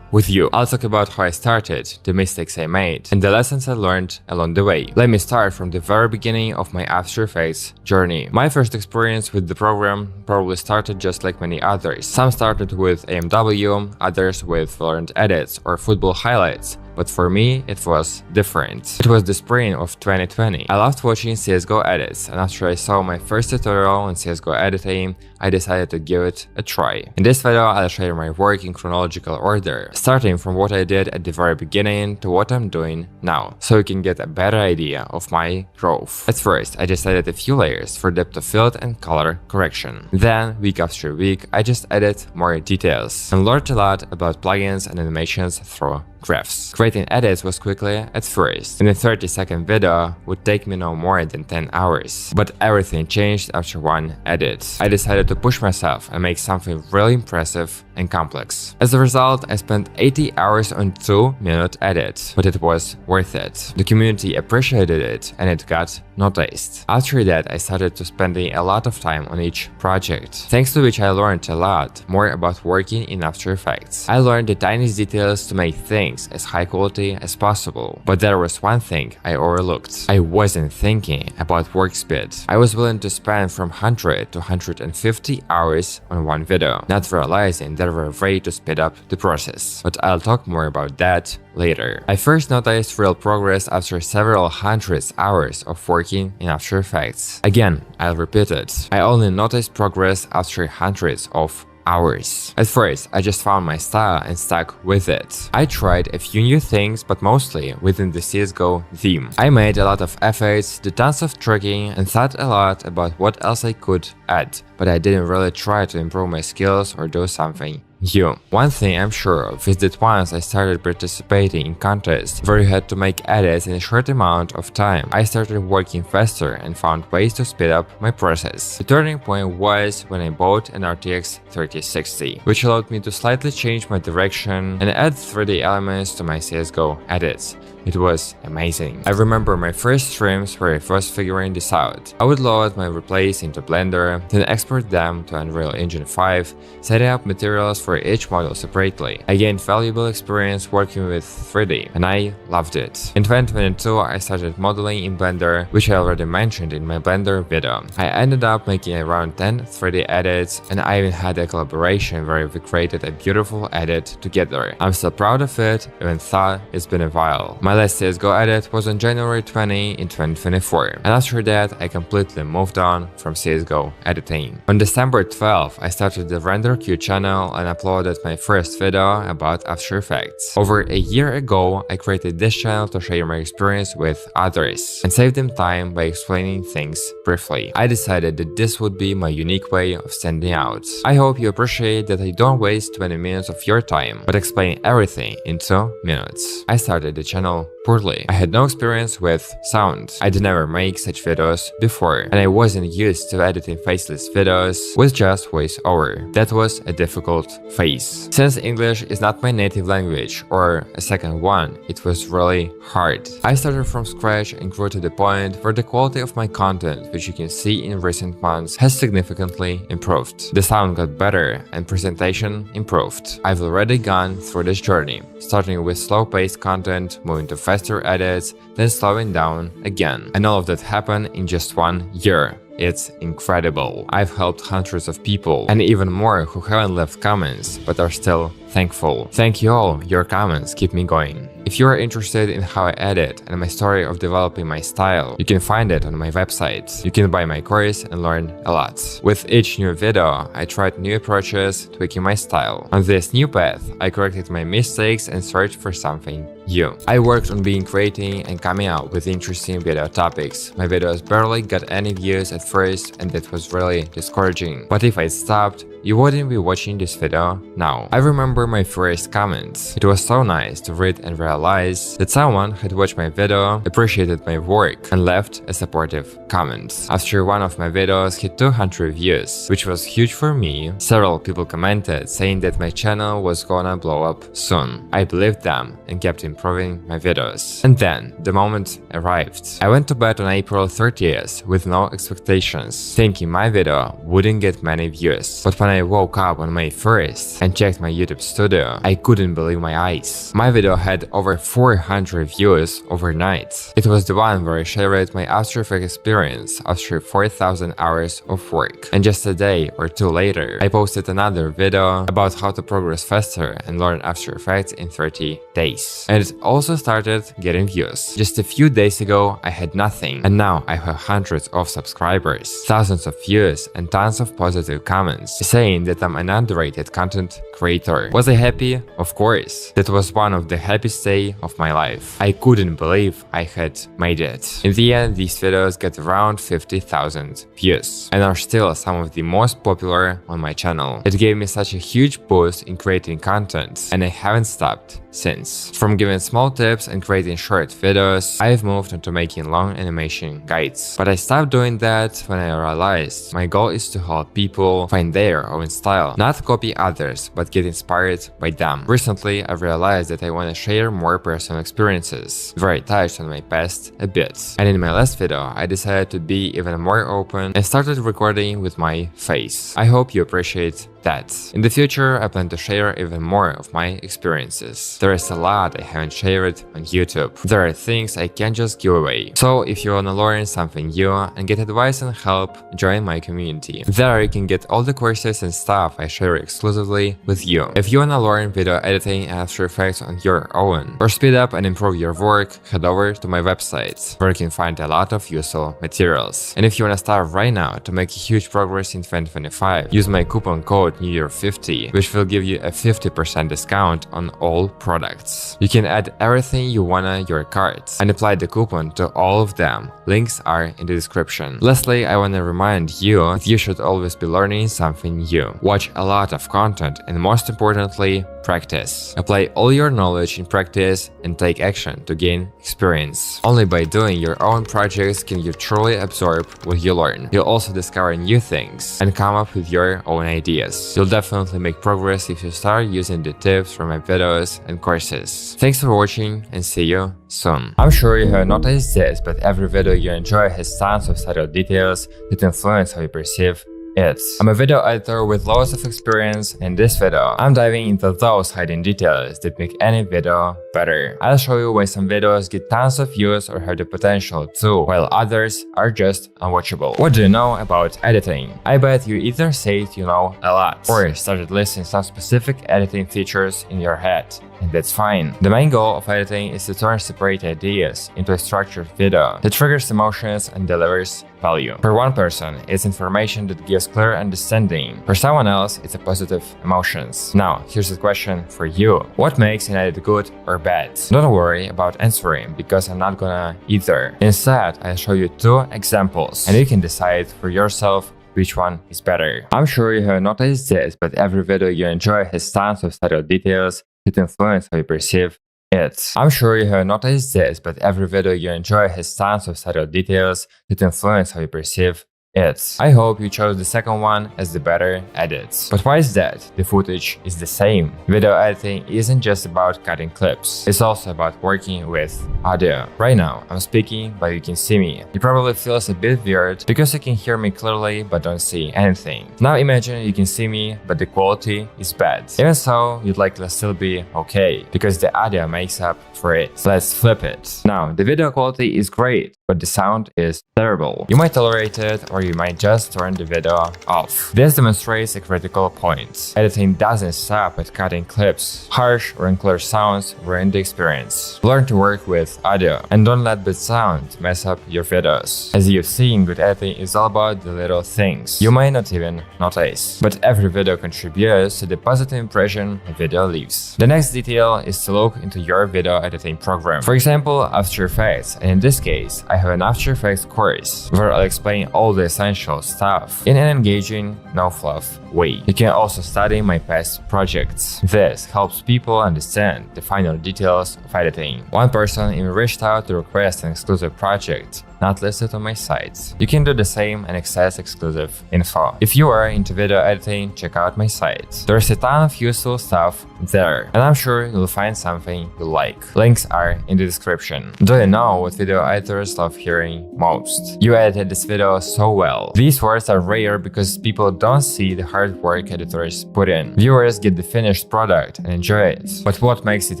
with you. I'll talk about how I started, the mistakes I made, and the lessons I learned along the way. Let me start from the very beginning of my After Effects journey. My first experience with the program probably started just like many others. Some started with AMW, others with Valorant edits or football highlights. But for me, it was different. It was the spring of 2020. I loved watching CSGO edits, and after I saw my first tutorial on CSGO editing, I decided to give it a try. In this video, I'll share my work in chronological order, starting from what I did at the very beginning to what I'm doing now, so you can get a better idea of my growth. At first, I just added a few layers for depth of field and color correction. Then, week after week, I just added more details and learned a lot about plugins and animations through graphs. Creating edits was quickly at first, and a 30-second video would take me no more than 10 hours. But everything changed after one edit. I decided to push myself and make something really impressive and complex. As a result, I spent 80 hours on 2-minute edits, but it was worth it. The community appreciated it and it got noticed. After that, I started to spending a lot of time on each project, thanks to which I learned a lot more about working in After Effects. I learned the tiniest details to make things as high quality as possible. But there was one thing I overlooked. I wasn't thinking about work speed. I was willing to spend from 100 to 150 hours on one video, not realizing there were ways to speed up the process. But I'll talk more about that later. I first noticed real progress after several hundreds hours of working in After Effects. Again, I'll repeat it. I only noticed progress after hundreds of hours. At first, I just found my style and stuck with it. I tried a few new things, but mostly within the CSGO theme. I made a lot of efforts, did tons of tricking, and thought a lot about what else I could add, but I didn't really try to improve my skills or do something new. One thing I'm sure of is that once I started participating in contests where you had to make edits in a short amount of time, I started working faster and found ways to speed up my process. The turning point was when I bought an RTX 3060, which allowed me to slightly change my direction and add 3D elements to my CSGO edits. It was amazing. I remember my first streams where I was figuring this out. I would load my replays into Blender, then export them to Unreal Engine 5, setting up materials for each model separately. I gained valuable experience working with 3D, and I loved it. In 2022, I started modeling in Blender, which I already mentioned in my Blender video. I ended up making around 10 3D edits, and I even had a collaboration where we created a beautiful edit together. I'm still proud of it, even though it's been a while. My last CSGO edit was on January 20 in 2024, and after that I completely moved on from CSGO editing. On December 12, I started the RenderQ channel and uploaded my first video about After Effects. Over a year ago, I created this channel to share my experience with others and save them time by explaining things briefly. I decided that this would be my unique way of standing out. I hope you appreciate that I don't waste 20 minutes of your time, but explain everything in 2 minutes. I started the channel poorly. I had no experience with sound. I did never make such videos before, and I wasn't used to editing faceless videos with just voiceover. That was a difficult phase. Since English is not my native language or a second one, it was really hard. I started from scratch and grew to the point where the quality of my content, which you can see in recent months, has significantly improved. The sound got better and presentation improved. I've already gone through this journey, starting with slow-paced content, moving to faster edits, then slowing down again. And all of that happened in just 1 year. It's incredible. I've helped hundreds of people, and even more who haven't left comments but are still thankful. Thank you all, your comments keep me going. If you are interested in how I edit and my story of developing my style, you can find it on my website. You can buy my course and learn a lot. With each new video, I tried new approaches, tweaking my style. On this new path, I corrected my mistakes and searched for something new. I worked on being creative and coming out with interesting video topics. My videos barely got any views at first, and that was really discouraging. But if I stopped, you wouldn't be watching this video now. I remember my first comments. It was so nice to read and realize that someone had watched my video, appreciated my work, and left a supportive comment. After one of my videos hit 200 views, which was huge for me, several people commented saying that my channel was gonna blow up soon. I believed them and kept improving my videos. And then the moment arrived. I went to bed on April 30th with no expectations, thinking my video wouldn't get many views. But when I woke up on May 1st and checked my YouTube studio, I couldn't believe my eyes. My video had over 400 views overnight. It was the one where I shared my After Effects experience after 4,000 hours of work. And just a day or two later, I posted another video about how to progress faster and learn After Effects in 30 days. And it also started getting views. Just a few days ago, I had nothing, and now I have hundreds of subscribers, thousands of views, and tons of positive comments saying that I'm an underrated content creator. Was I happy? Of course. That was one of the happiest days of my life. I couldn't believe I had made it. In the end, these videos got around 50,000 views and are still some of the most popular on my channel. It gave me such a huge boost in creating content, and I haven't stopped since. From giving small tips and creating short videos, I've moved into making long animation guides. But I stopped doing that when I realized my goal is to help people find their own style, not copy others, but get inspired by them. Recently, I've realized that I want to share more personal experiences, where I touched on my past a bit. And in my last video, I decided to be even more open and started recording with my face. I hope you appreciate that. In the future, I plan to share even more of my experiences. There is a lot I haven't shared on YouTube. There are things I can't just give away. So if you wanna learn something new and get advice and help, join my community. There you can get all the courses and stuff I share exclusively with you. If you wanna learn video editing and After Effects on your own, or speed up and improve your work, head over to my website, where you can find a lot of useful materials. And if you wanna start right now to make a huge progress in 2025, use my coupon code NEWYEAR50, which will give you a 50% discount on all products. You can add everything you wanna your cart and apply the coupon to all of them. Links are in the description. Lastly, I wanna remind you that you should always be learning something new. Watch a lot of content and most importantly, practice. Apply all your knowledge in practice and take action to gain experience. Only by doing your own projects can you truly absorb what you learn. You'll also discover new things and come up with your own ideas. You'll definitely make progress if you start using the tips from my videos and courses. Thanks for watching and see you soon. I'm sure you have noticed this, but every video you enjoy has tons of subtle details that influence how you perceive it. I'm a video editor with lots of experience, and in this video, I'm diving into those hidden details that make any video better. I'll show you why some videos get tons of views or have the potential to, while others are just unwatchable. What do you know about editing? I bet you either say you know a lot, or started listing some specific editing features in your head. And that's fine. The main goal of editing is to turn separate ideas into a structured video that triggers emotions and delivers value. For one person, it's information that gives clear understanding. For someone else, it's a positive emotions. Now, here's the question for you. What makes an edit good or bad? Don't worry about answering, because I'm not gonna either. Instead, I'll show you 2 examples, and you can decide for yourself which one is better. I'm sure you have noticed this, but every video you enjoy has tons of subtle details that influence how you perceive it. I'm sure you have noticed this, but every video you enjoy has tons of subtle details that influence how you perceive it. I hope you chose the second one as the better edit. But why is that? The footage is the same. Video editing isn't just about cutting clips. It's also about working with audio. Right now, I'm speaking, but you can see me. It probably feels a bit weird because you can hear me clearly but don't see anything. Now imagine you can see me, but the quality is bad. Even so, you'd likely still be okay, because the audio makes up for it. Let's flip it. Now, the video quality is great, but the sound is terrible. You might tolerate it, or you might just turn the video off. This demonstrates a critical point. Editing doesn't stop at cutting clips. Harsh or unclear sounds ruin the experience. Learn to work with audio, and don't let bad sound mess up your videos. As you've seen, good editing is all about the little things you might not even notice. But every video contributes to the positive impression a video leaves. The next detail is to look into your video editing program. For example, After Effects, and in this case, I have an After Effects course where I'll explain all the essential stuff in an engaging, no-fluff way. You can also study my past projects. This helps people understand the final details of editing. One person even reached out to request an exclusive project not listed on my site. You can do the same and access exclusive info. If you are into video editing, check out my site. There's a ton of useful stuff there, and I'm sure you'll find something you like. Links are in the description. Do you know what video editors love hearing most? You edited this video so well. These words are rare because people don't see the hard work editors put in. Viewers get the finished product and enjoy it. But what makes it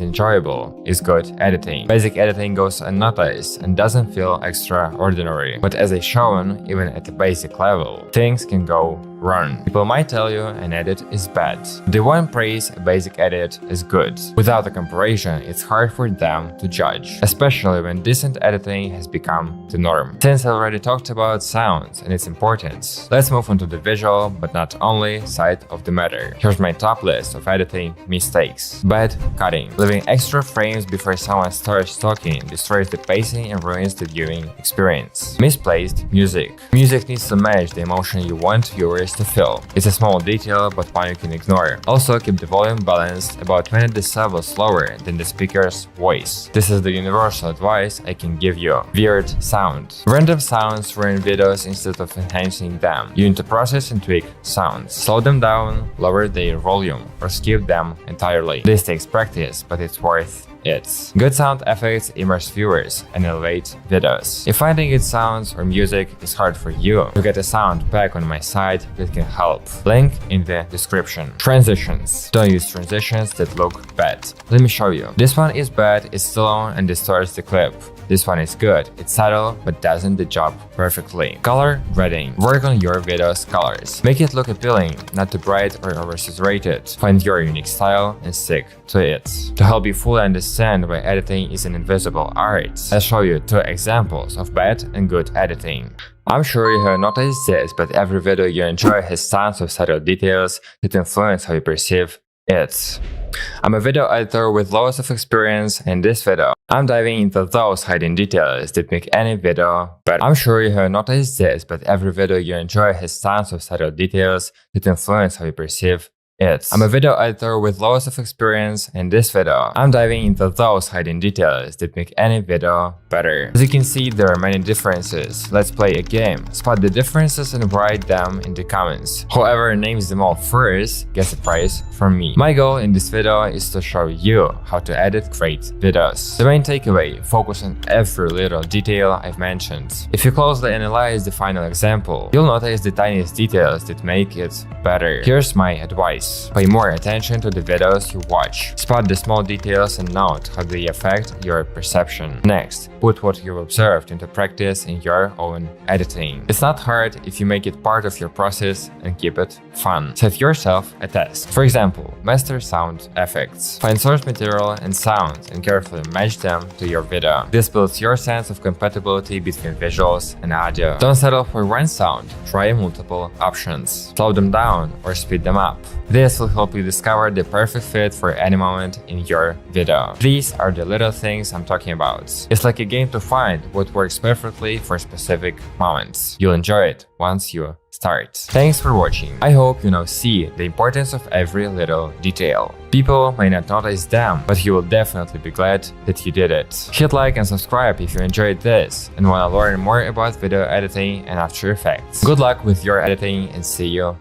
enjoyable is good editing. Basic editing goes unnoticed and doesn't feel extraordinary. But as I've shown, even at the basic level, things can go wrong. People might tell you an edit is bad. They won't praise a basic edit as good. Without a comparison, it's hard for them to judge, especially when decent editing has become the norm. Since I already talked about sound and its importance, let's move on to the visual, but not only, side of the matter. Here's my top list of editing mistakes. Bad cutting. Leaving extra frames before someone starts talking destroys the pacing and ruins the viewing experience. Misplaced music. Music needs to match the emotion you want viewers speakers to fill. It's a small detail, but one you can ignore. Also, keep the volume balanced about 20 decibels lower than the speaker's voice. This is the universal advice I can give you. Weird sound. Random sounds ruin videos instead of enhancing them. You need to process and tweak sounds. Slow them down, lower their volume, or skip them entirely. This takes practice, but it's worth it. Good sound effects immerse viewers and elevate videos. If finding good sounds or music is hard for you, to get a sound pack on my site that can help. Link in the description. Transitions. Don't use transitions that look bad. Let me show you. This one is bad, it's slow and distorts the clip. This one is good, it's subtle but doesn't the job perfectly. Color grading. Work on your video's colors. Make it look appealing, not too bright or oversaturated. Find your unique style and stick to it. To help you fully understand why editing is an invisible art, I'll show you 2 examples of bad and good editing. I'm sure you have noticed this, but every video you enjoy has tons of subtle details that influence how you perceive it. I'm a video editor with lots of experience, and in this video, I'm diving into those hidden details that make any video better. I'm sure you have noticed this, but every video you enjoy has tons of subtle details that influence how you perceive it. I'm a video editor with lots of experience, and in this video, I'm diving into those hidden details that make any video better. As you can see, there are many differences. Let's play a game. Spot the differences and write them in the comments. Whoever names them all first gets a prize from me. My goal in this video is to show you how to edit great videos. The main takeaway: focus on every little detail I've mentioned. If you closely analyze the final example, you'll notice the tiniest details that make it better. Here's my advice. Pay more attention to the videos you watch. Spot the small details and note how they affect your perception. Next, put what you've observed into practice in your own editing. It's not hard if you make it part of your process and keep it fun. Set yourself a task. For example, master sound effects. Find source material and sounds and carefully match them to your video. This builds your sense of compatibility between visuals and audio. Don't settle for one sound. Try multiple options. Slow them down or speed them up. This will help you discover the perfect fit for any moment in your video. These are the little things I'm talking about. It's like a game to find what works perfectly for specific moments. You'll enjoy it once you start. Thanks for watching. I hope you now see the importance of every little detail. People may not notice them, but you will definitely be glad that you did it. Hit like and subscribe if you enjoyed this and want to learn more about video editing and After Effects. Good luck with your editing and see you